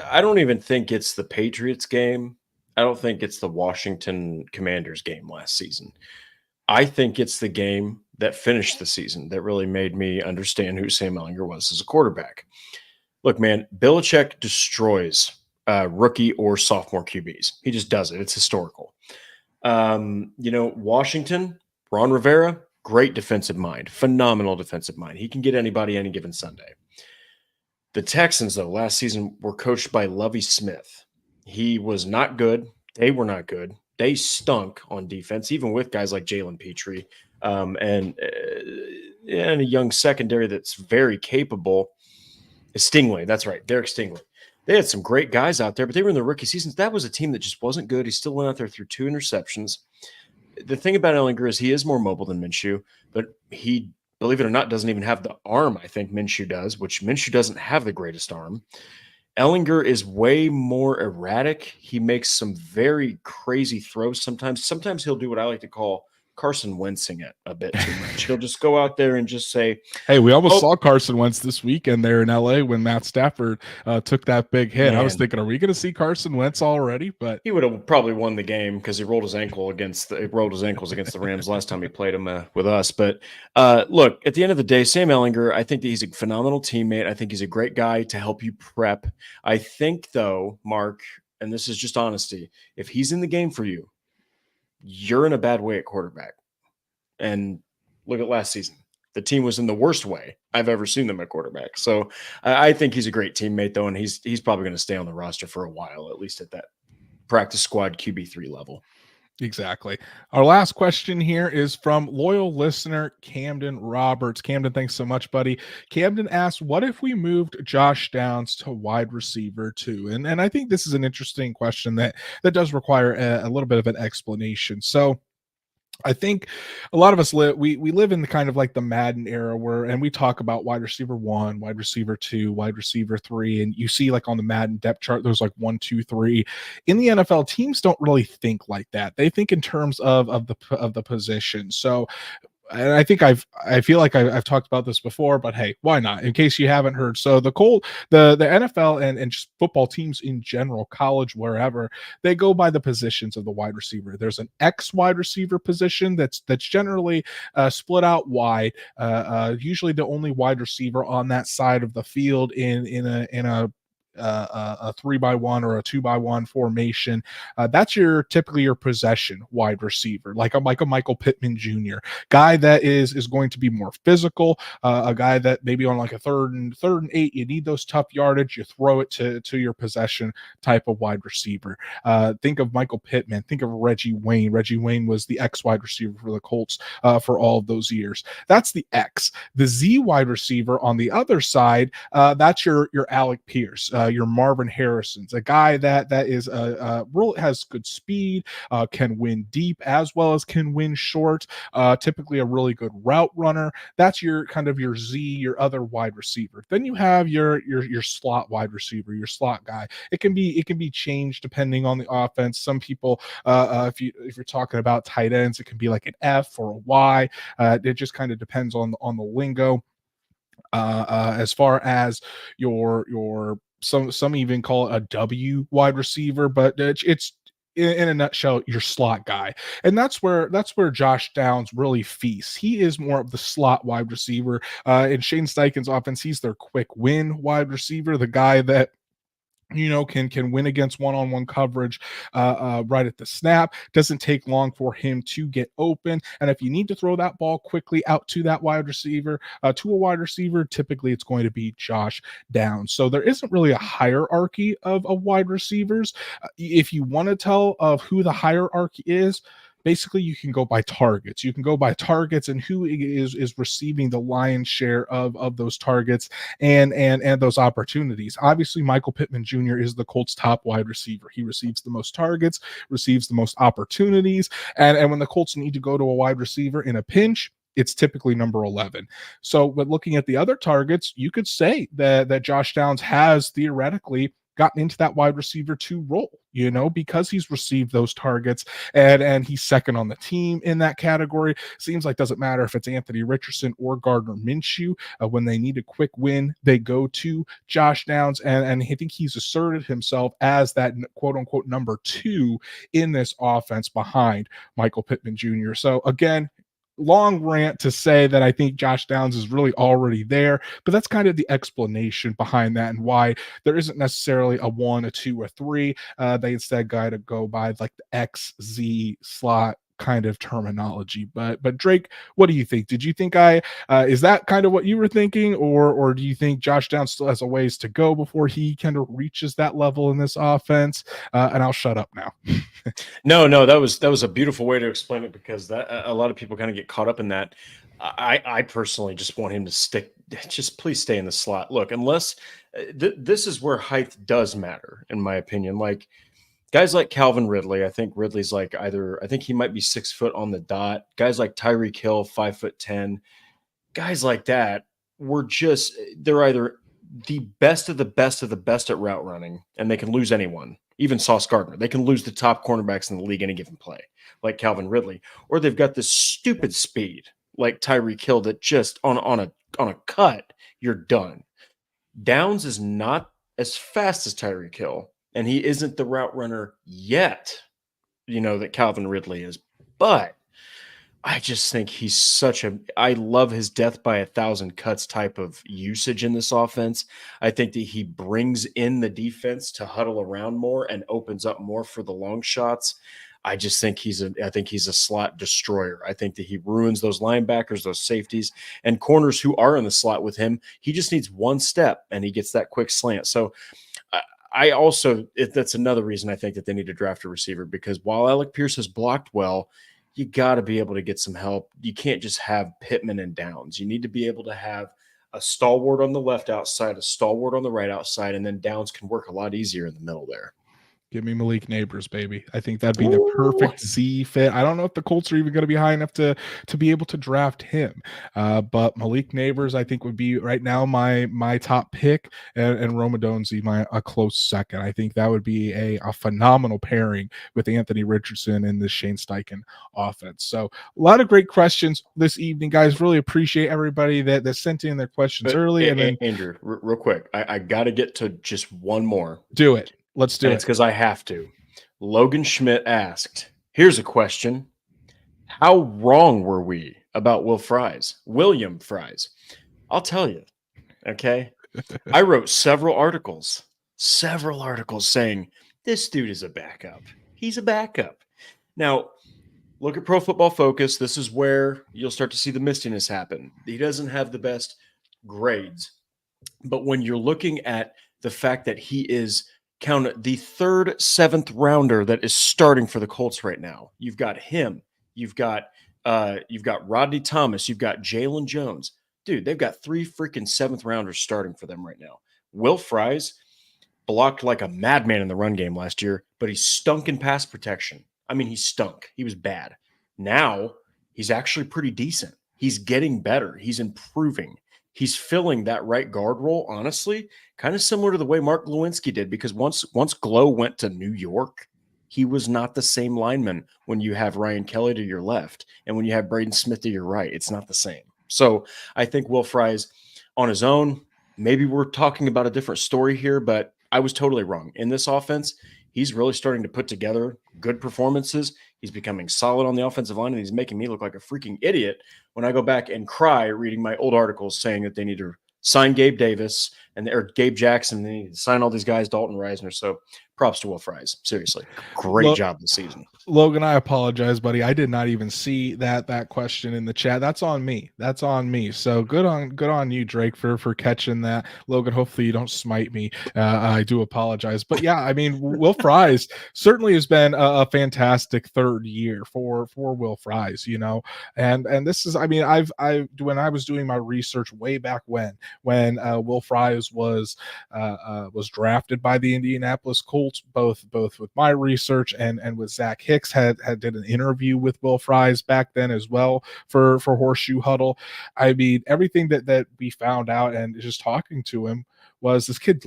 I don't even think it's the Patriots game. I don't think it's the Washington Commanders game last season. I think it's the game that finished the season that really made me understand who Sam Ehlinger was as a quarterback. Look, man, Belichick destroys rookie or sophomore QBs. He just does it. It's historical. Washington, Ron Rivera, great defensive mind, phenomenal defensive mind. He can get anybody any given Sunday. The Texans, though, last season were coached by Lovie Smith. He was not good. They were not good. They stunk on defense, even with guys like Jalen Petrie and a young secondary that's very capable. Stingley, that's right, Derek Stingley. They had some great guys out there, but they were in the rookie seasons. That was a team that just wasn't good. He still went out there through 2 interceptions. The thing about Ehlinger is he is more mobile than Minshew, but he, believe it or not, doesn't even have the arm I think Minshew does, which Minshew doesn't have the greatest arm. Ehlinger is way more erratic. He makes some very crazy throws sometimes. Sometimes he'll do what I like to call Carson Wentzing it a bit too much. He'll just go out there and just say,
hey, we almost saw Carson Wentz this weekend there in LA when Matt Stafford took that big hit. Man. I was thinking, are we going to see Carson Wentz already? But
he would have probably won the game because he rolled his ankles against the Rams last time he played them with us. But look, at the end of the day, Sam Ehlinger, I think that he's a phenomenal teammate. I think he's a great guy to help you prep. I think, though, Mark, and this is just honesty, if he's in the game for you, you're in a bad way at quarterback. And look at last season. The team was in the worst way I've ever seen them at quarterback. So I think he's a great teammate, though, and he's probably going to stay on the roster for a while, at least at that practice squad QB3 level.
Exactly. Our last question here is from loyal listener Camden Roberts. Camden, thanks so much, buddy. Camden asked, what if we moved Josh Downs to wide receiver too? And I think this is an interesting question that does require a little bit of an explanation. So I think a lot of us we live in the kind of like the Madden era and we talk about wide receiver 1, wide receiver 2, wide receiver 3, and you see like on the Madden depth chart there's like 1, 2, 3. In the NFL, teams don't really think like that. They think in terms of the position. So and I think I feel like I've talked about this before, but hey, why not? In case you haven't heard. So the NFL and just football teams in general, college, wherever, they go by the positions of the wide receiver. There's an X wide receiver position that's generally split out wide. Usually the only wide receiver on that side of the field in a 3-by-1 or a 2-by-1 formation. That's typically your possession wide receiver, like a Michael Pittman Jr. guy that is going to be more physical, a guy that maybe on like a third and 8, you need those tough yardage, you throw it to your possession type of wide receiver. Think of Michael Pittman, think of Reggie Wayne. Reggie Wayne was the X wide receiver for the Colts for all of those years. That's the X. The Z wide receiver on the other side, that's your Alec Pierce, your Marvin Harrison's, a guy that is really has good speed, can win deep as well as can win short. Typically a really good route runner. That's your kind of your Z, your other wide receiver. Then you have your slot wide receiver, your slot guy. It can be changed depending on the offense. Some people, if you're talking about tight ends, it can be like an F or a Y. It just kind of depends on the lingo. As far as your some even call it a W wide receiver, but it's in a nutshell your slot guy. And that's where Josh Downs really feasts. He is more of the slot wide receiver. In Shane Steichen's offense, he's their quick win wide receiver, the guy that can win against one-on-one coverage right at the snap. Doesn't take long for him to get open, and if you need to throw that ball quickly out to that wide receiver, typically it's going to be Josh Downs. So there isn't really a hierarchy of wide receivers. If you want to tell of who the hierarchy is, basically you can go by targets. You can go by targets and who is receiving the lion's share of those targets and those opportunities. Obviously, Michael Pittman Jr. is the Colts' top wide receiver. He receives the most targets, receives the most opportunities, and when the Colts need to go to a wide receiver in a pinch, it's typically number 11. So, but looking at the other targets, you could say that Josh Downs has theoretically gotten into that wide receiver 2 role, because he's received those targets and he's second on the team in that category. Seems like doesn't matter if it's Anthony Richardson or Gardner Minshew. When they need a quick win, they go to Josh Downs, and I think he's asserted himself as that quote unquote number 2 in this offense behind Michael Pittman Jr. So again, long rant to say that I think Josh Downs is really already there, but that's kind of the explanation behind that and why there isn't necessarily a 1, a 2, or 3. They instead got to go by like the XZ slot kind of terminology. But Drake, what do you think? Did you think is that kind of what you were thinking, or do you think Josh Downs still has a ways to go before he kind of reaches that level in this offense? And I'll shut up now.
No, that was a beautiful way to explain it, because that a lot of people kind of get caught up in that. I personally just want him to please stay in the slot. Look, unless this is where height does matter, in my opinion. Like guys like Calvin Ridley, I think Ridley's like I think he might be 6 foot on the dot. Guys like Tyreek Hill, 5'10", guys like that they're either the best of the best of the best at route running, and they can lose anyone. Even Sauce Gardner, they can lose the top cornerbacks in the league any given play, like Calvin Ridley, or they've got this stupid speed like Tyreek Hill that just on a cut you're done. Downs is not as fast as Tyreek Hill, and he isn't the route runner yet, that Calvin Ridley is, but I just think he's I love his death by 1,000 cuts type of usage in this offense. I think that he brings in the defense to huddle around more and opens up more for the long shots. I just think he's a slot destroyer. I think that he ruins those linebackers, those safeties, and corners who are in the slot with him. He just needs one step and he gets that quick slant. So that's another reason I think that they need to draft a receiver, because while Alec Pierce has blocked well, you got to be able to get some help. You can't just have Pittman and Downs. You need to be able to have a stalwart on the left outside, a stalwart on the right outside, and then Downs can work a lot easier in the middle there.
Give me Malik Neighbors, baby. I think that'd be the perfect Z fit. I don't know if the Colts are even going to be high enough to be able to draft him. But Malik Neighbors, I think, would be right now my top pick, and Rome Odunze a close second. I think that would be a phenomenal pairing with Anthony Richardson and the Shane Steichen offense. So a lot of great questions this evening, guys. Really appreciate everybody that sent in their questions early. And then
Andrew, real quick, I got to get to just one more.
Do it. Let's do it.
It's because I have to. Logan Schmidt asked, here's a question. How wrong were we about William Fries? I'll tell you, okay? I wrote several articles saying this dude is a backup. He's a backup. Now, look at Pro Football Focus. This is where you'll start to see the mistiness happen. He doesn't have the best grades. But when you're looking at the fact that he is the 3rd, 7th rounder that is starting for the Colts right now. You've got him. You've got Rodney Thomas. You've got Jalen Jones. Dude, they've got 3 freaking 7th rounders starting for them right now. Will Fries blocked like a madman in the run game last year, but he stunk in pass protection. I mean, he stunk. He was bad. Now he's actually pretty decent. He's getting better. He's improving. He's filling that right guard role, honestly, kind of similar to the way Mark Lewinsky did, because once Glow went to New York, he was not the same lineman when you have Ryan Kelly to your left and when you have Braden Smith to your right. It's not the same. So I think Will Fries on his own, maybe we're talking about a different story here, but I was totally wrong. In this offense, he's really starting to put together good performances. He's becoming solid on the offensive line, and he's making me look like a freaking idiot when I go back and cry reading my old articles saying that they need to sign Gabe Davis, or Gabe Jackson. They need to sign all these guys, Dalton Reisner. So props to Will Fries. Seriously, great job this season.
Logan, I apologize, buddy. I did not even see that question in the chat. That's on me. That's on me. So good on you, Drake, for catching that. Logan, hopefully you don't smite me. I do apologize. But yeah, I mean, Will Fries certainly has been a fantastic third year for Will Fries, you know. And this is, I mean, when I was doing my research way back when Will Fries was drafted by the Indianapolis Colts, both with my research and with Zach Hicks had did an interview with Will Fries back then as well for Horseshoe Huddle. I mean, everything that we found out and just talking to him was this kid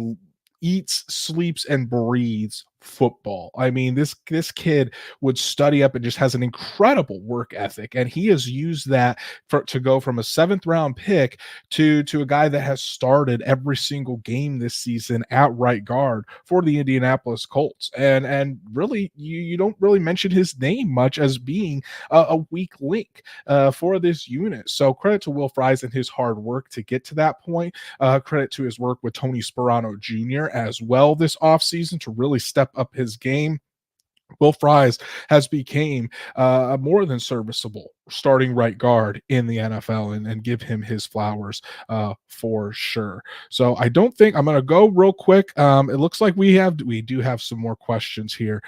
eats, sleeps, and breathes football. I mean, this kid would study up and just has an incredible work ethic, and he has used that to go from a 7th round pick to a guy that has started every single game this season at right guard for the Indianapolis Colts. And really, you don't really mention his name much as being a weak link for this unit. So credit to Will Fries and his hard work to get to that point. Credit to his work with Tony Sperano Jr. as well this offseason to really step up his game. Will Fries has became a more than serviceable starting right guard in the NFL, and give him his flowers for sure. So I don't think I'm going to go real quick. It looks like we do have some more questions here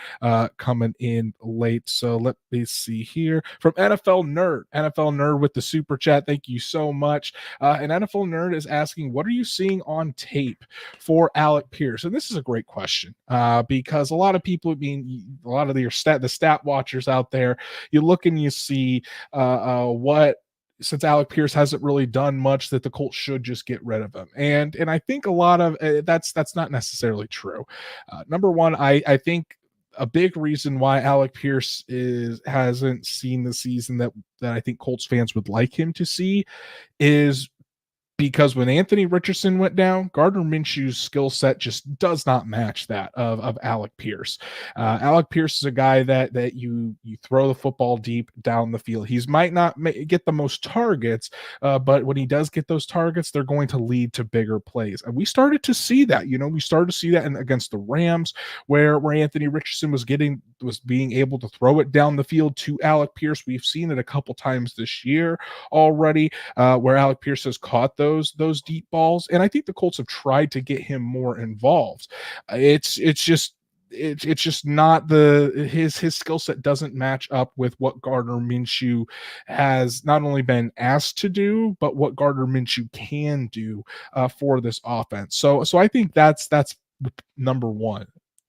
coming in late. So let me see here from NFL Nerd with the super chat. Thank you so much. And NFL Nerd is asking, what are you seeing on tape for Alec Pierce? And this is a great question because a lot of people, a lot of the stat watchers out there, you look and you see since Alec Pierce hasn't really done much, that the Colts should just get rid of him. And I think a lot of that's not necessarily true. Number one, I think a big reason why Alec Pierce hasn't seen the season that I think Colts fans would like him to see is because when Anthony Richardson went down, Gardner Minshew's skill set just does not match that of Alec Pierce. Alec Pierce is a guy that you throw the football deep down the field. He might not get the most targets, but when he does get those targets, they're going to lead to bigger plays. And we started to see that. We started to see that against the Rams, where Anthony Richardson was being able to throw it down the field to Alec Pierce. We've seen it a couple times this year already, where Alec Pierce has caught those deep balls, and I think the Colts have tried to get him more involved. It's just not his skill set doesn't match up with what Gardner Minshew has not only been asked to do, but what Gardner Minshew can do for this offense. So I think that's number one.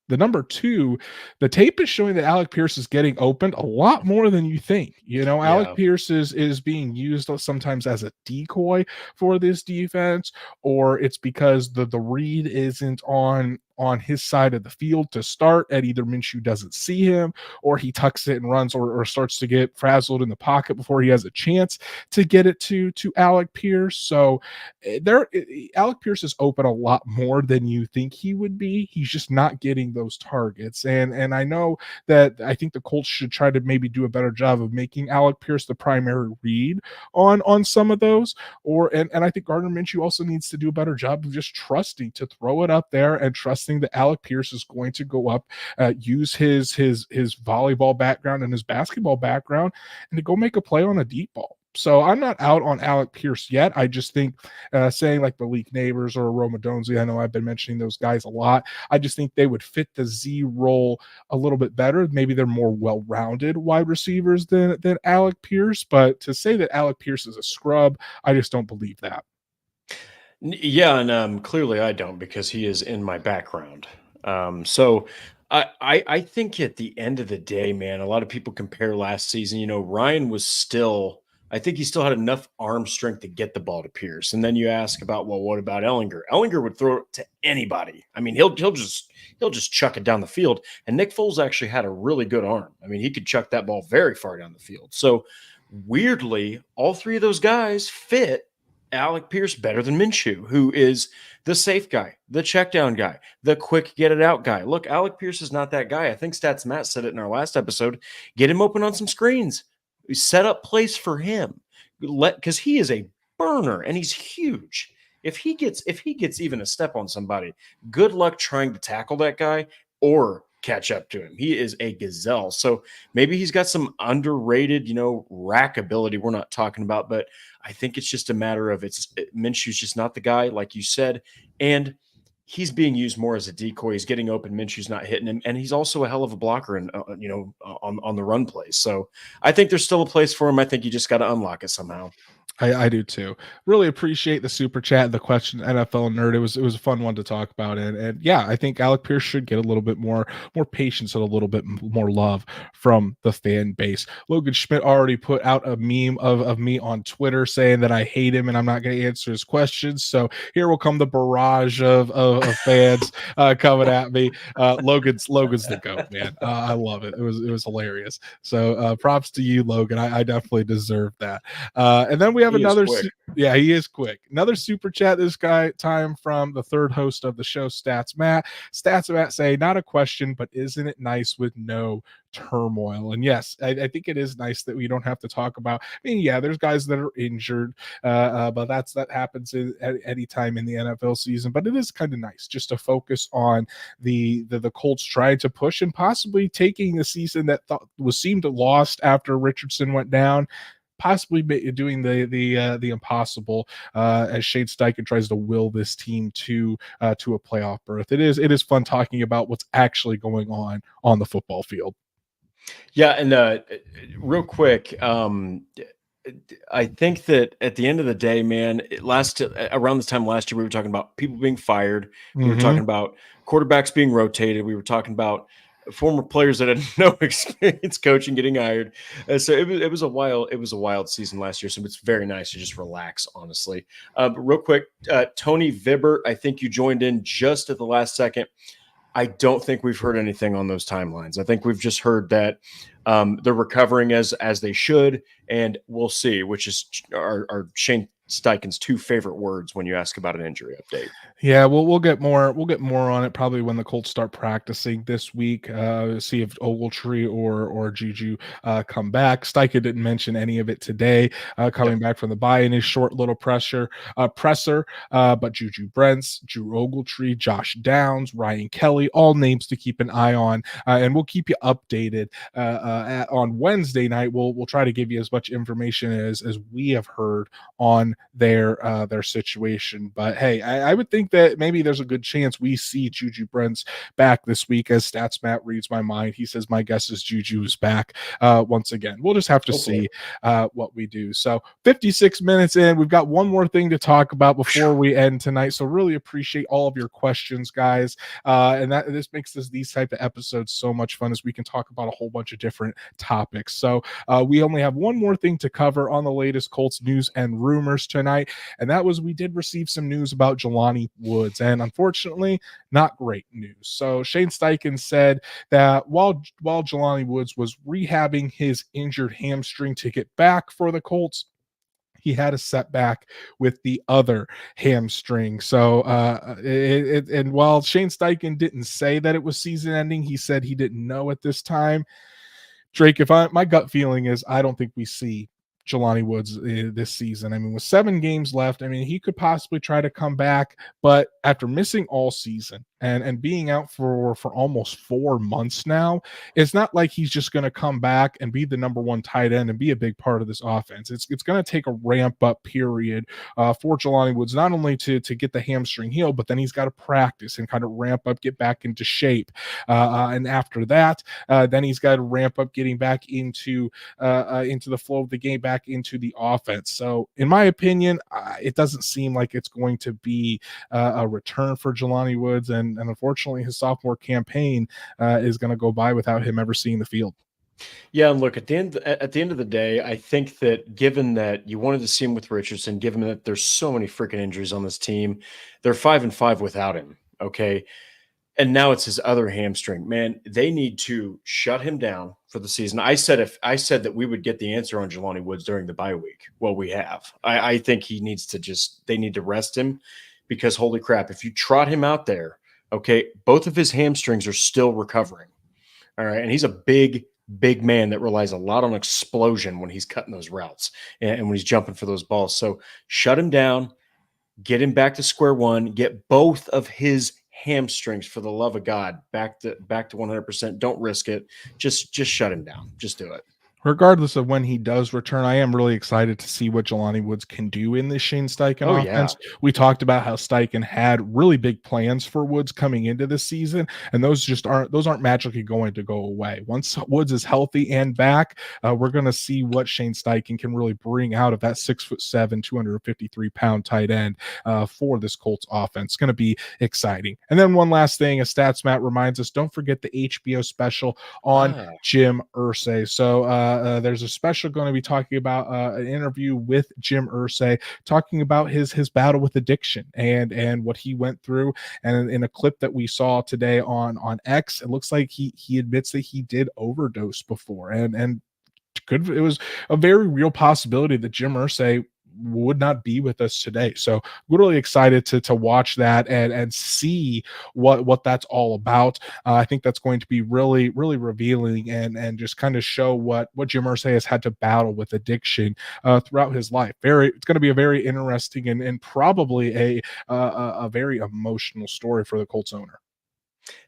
The number two, the tape is showing that Alec Pierce is getting opened a lot more than you think. Alec Pierce is being used sometimes as a decoy for this defense, or it's because the read isn't on his side of the field to start, and either Minshew doesn't see him, or he tucks it and runs, or starts to get frazzled in the pocket before he has a chance to get it to Alec Pierce. So Alec Pierce is open a lot more than you think he would be. He's just not getting those targets. And I know that I think the Colts should try to maybe do a better job of making Alec Pierce the primary read on some of those. And I think Gardner Minshew also needs to do a better job of just trusting to throw it up there and trusting that Alec Pierce is going to go up, use his volleyball background and his basketball background, and to go make a play on a deep ball. So I'm not out on Alec Pierce yet. I just think saying like Malik Neighbors or Rome Odunze, I know I've been mentioning those guys a lot. I just think they would fit the Z role a little bit better. Maybe they're more well-rounded wide receivers than Alec Pierce. But to say that Alec Pierce is a scrub, I just don't believe that.
Yeah, and clearly I don't, because he is in my background. So I think at the end of the day, man, a lot of people compare last season. Ryan was still, I think he still had enough arm strength to get the ball to Pierce. And then you ask about, well, what about Ellinger? Ellinger would throw it to anybody. I mean, he'll just chuck it down the field. And Nick Foles actually had a really good arm. I mean, he could chuck that ball very far down the field. So weirdly, all three of those guys fit Alec Pierce better than Minshew, who is the safe guy, the check down guy, the quick get it out guy. Look, Alec Pierce is not that guy. I think Stats Matt said it in our last episode. Get him open on some screens. Set up plays for him, because he is a burner and he's huge. If he gets even a step on somebody, good luck trying to tackle that guy or catch up to him. He is a gazelle. So maybe he's got some underrated, rack ability we're not talking about, but I think it's just a matter of Minshew's just not the guy, like you said, and he's being used more as a decoy. He's getting open. Minshew's not hitting him, and he's also a hell of a blocker and on the run plays. So I think there's still a place for him. I think you just got to unlock it somehow.
I do too. Really appreciate the super chat, the question, NFL nerd. It was a fun one to talk about, and yeah, I think Alec Pierce should get a little bit more patience and a little bit more love from the fan base. Logan Schmidt already put out a meme of me on Twitter saying that I hate him and I'm not going to answer his questions. So here will come the barrage of fans coming at me. Logan's the GOAT, man. I love it. It was hilarious. So props to you, Logan. I definitely deserve that. And then we have another he is quick. Another super chat this time from the third host of the show, Stats Matt say, not a question, but isn't it nice with no turmoil? And yes, I think it is nice that we don't have to talk about, there's guys that are injured, but that happens at any time in the NFL season, but it is kind of nice just to focus on the Colts trying to push and possibly taking the season that seemed lost after Richardson went down, possibly doing the impossible as Shane Steichen tries to will this team to a playoff berth. It is fun talking about what's actually going on the football field.
Yeah, and real quick, I think that at the end of the day, man, around this time last year, we were talking about people being fired. We were talking about quarterbacks being rotated. We were talking about former players that had no experience coaching getting hired. So it was a wild season last year. So it's very nice to just relax, honestly. But real quick, Tony Vibber, I think you joined in just at the last second. I don't think we've heard anything on those timelines. I think we've just heard that they're recovering as they should, and we'll see, which is our Shane Steichen's two favorite words when you ask about an injury update.
Yeah, we'll get more on it probably when the Colts start practicing this week. See if Ogletree or Juju come back. Steichen didn't mention any of it today. Coming back from the bye in his short little presser. But Juju Brents, Drew Ogletree, Josh Downs, Ryan Kelly, all names to keep an eye on, and we'll keep you updated on Wednesday night. We'll try to give you as much information as we have heard on their situation. But hey, I would think that maybe there's a good chance we see Juju Brents back this week, as Stats Matt reads my mind. He says my guess is Juju is back once again. We'll just have to see what we do. So 56 minutes in, we've got one more thing to talk about before we end tonight. So really appreciate all of your questions, guys. And this makes these type of episodes so much fun, as we can talk about a whole bunch of different topics. So we only have one more thing to cover on the latest Colts news and rumors tonight, and that was we did receive some news about Jelani Woods, and unfortunately not great news. So Shane Steichen said that while Jelani Woods was rehabbing his injured hamstring to get back for the Colts, he had a setback with the other hamstring. So and while Shane Steichen didn't say that it was season ending, he said he didn't know at this time. Drake, my gut feeling is I don't think we see Jelani Woods this season. I mean, with 7 games left, he could possibly try to come back, but after missing all season and being out for almost 4 months now, it's not like he's just going to come back and be the number 1 tight end and be a big part of this offense. It's going to take a ramp up period for Jelani Woods, not only to get the hamstring healed, but then he's got to practice and kind of ramp up, get back into shape. And after that, then he's got to ramp up, getting back into the flow of the game, back into the offense. So in my opinion, it doesn't seem like it's going to be a return for Jelani Woods, and unfortunately his sophomore campaign is going to go by without him ever seeing the field.
Yeah, and look, at the end of the day, I think that given that you wanted to see him with Richardson, given that there's so many freaking injuries on this team, they're 5-5 without him. Okay. And now it's his other hamstring. Man, they need to shut him down for the season. I said that we would get the answer on Jelani Woods during the bye week. Well, we have. I think they need to rest him, because holy crap, if you trot him out there, okay, both of his hamstrings are still recovering. All right. And he's a big man that relies a lot on explosion when he's cutting those routes and when he's jumping for those balls. So shut him down. get him back to square one, get both of his hamstrings, for the love of God, back to 100%. Don't risk it. Just shut him down. Just do it.
Regardless of when he does return, I am really excited to see what Jelani Woods can do in this Shane Steichen
Oh,
offense.
yeah.
We talked about how Steichen had really big plans for Woods coming into this season, and those aren't magically going to go away. Once Woods is healthy and back, we're going to see what Shane Steichen can really bring out of that 6'7", 253-pound tight end for this Colts offense. It's going to be exciting. And then one last thing, a stats Matt reminds us, don't forget the HBO special on Jim Irsay. So there's a special going to be talking about an interview with Jim Irsay, talking about his battle with addiction and what he went through. And in a clip that we saw today on X, it looks like he admits that he did overdose before, and it was a very real possibility that Jim Irsay would not be with us today. So we're really excited to watch that and see what that's all about. I think that's going to be really, really revealing and just kind of show what Jim Irsay has had to battle with addiction throughout his life. It's going to be a very interesting and probably a very emotional story for the Colts owner.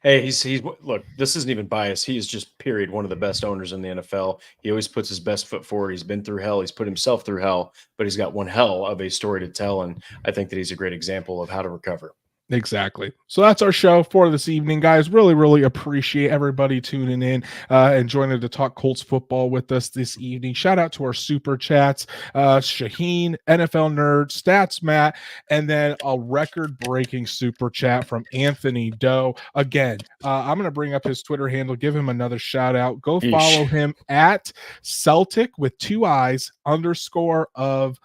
Hey, he's look, this isn't even bias. He is just period one of the best owners in the NFL. He always puts his best foot forward. He's been through hell. He's put himself through hell, but he's got one hell of a story to tell. And I think that he's a great example of how to recover.
Exactly. So that's our show for this evening, guys. Really, really appreciate everybody tuning in and joining to talk Colts football with us this evening. Shout out to our super chats, Shaheen, NFL Nerd, Stats Matt, and then a record-breaking super chat from Anthony Doe. Again, I'm going to bring up his Twitter handle, give him another shout out. Go follow him at Celtic with 2 eyes _of_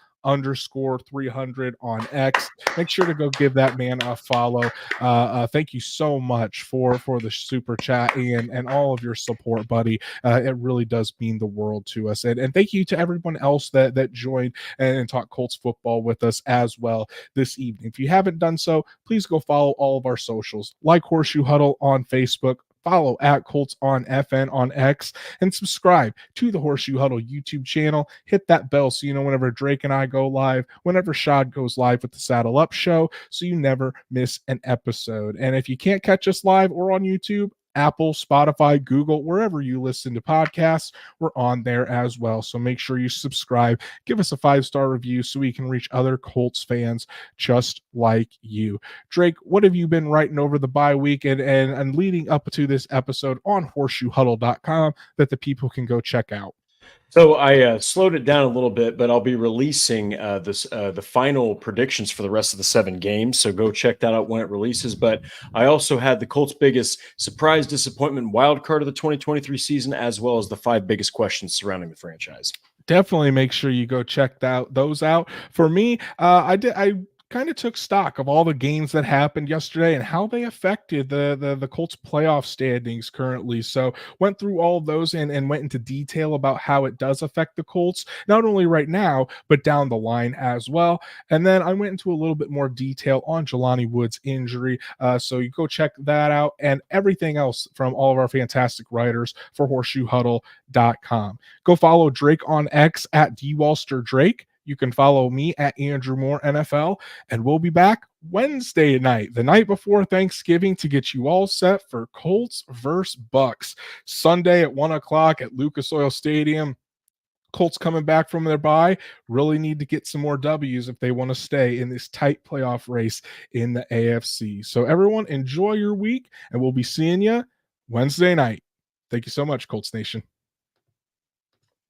300 on X. Make sure to go give that man a follow. Thank you so much for the super chat and all of your support, buddy. It really does mean the world to us. And thank you to everyone else that joined and talked Colts football with us as well this evening. If you haven't done so, please go follow all of our socials, like Horseshoe Huddle on Facebook, follow at Colts on FN on X, and subscribe to the Horseshoe Huddle YouTube channel. Hit that bell so you know whenever Drake and I go live, whenever Shad goes live with the Saddle Up Show, so you never miss an episode. And if you can't catch us live or on YouTube, Apple, Spotify, Google, wherever you listen to podcasts, we're on there as well. So make sure you subscribe, give us a 5-star review so we can reach other Colts fans just like you. Drake, what have you been writing over the bye week and leading up to this episode on horseshoehuddle.com that the people can go check out?
So I slowed it down a little bit, but I'll be releasing the final predictions for the rest of the 7 games. So go check that out when it releases. But I also had the Colts' biggest surprise, disappointment, wild card of the 2023 season, as well as the 5 biggest questions surrounding the franchise.
Definitely make sure you go check those out. For me, I kind of took stock of all the games that happened yesterday and how they affected the Colts playoff standings currently. So went through all of those and went into detail about how it does affect the Colts, not only right now, but down the line as well. And then I went into a little bit more detail on Jelani Woods' injury. So you go check that out and everything else from all of our fantastic writers for horseshoehuddle.com. Go follow Drake on X at DWalsterDrake. You can follow me at Andrew Moore NFL, and we'll be back Wednesday night, the night before Thanksgiving, to get you all set for Colts versus Bucks. Sunday at 1:00 at Lucas Oil Stadium. Colts coming back from their bye really need to get some more W's if they want to stay in this tight playoff race in the AFC. So everyone enjoy your week, and we'll be seeing you Wednesday night. Thank you so much, Colts Nation.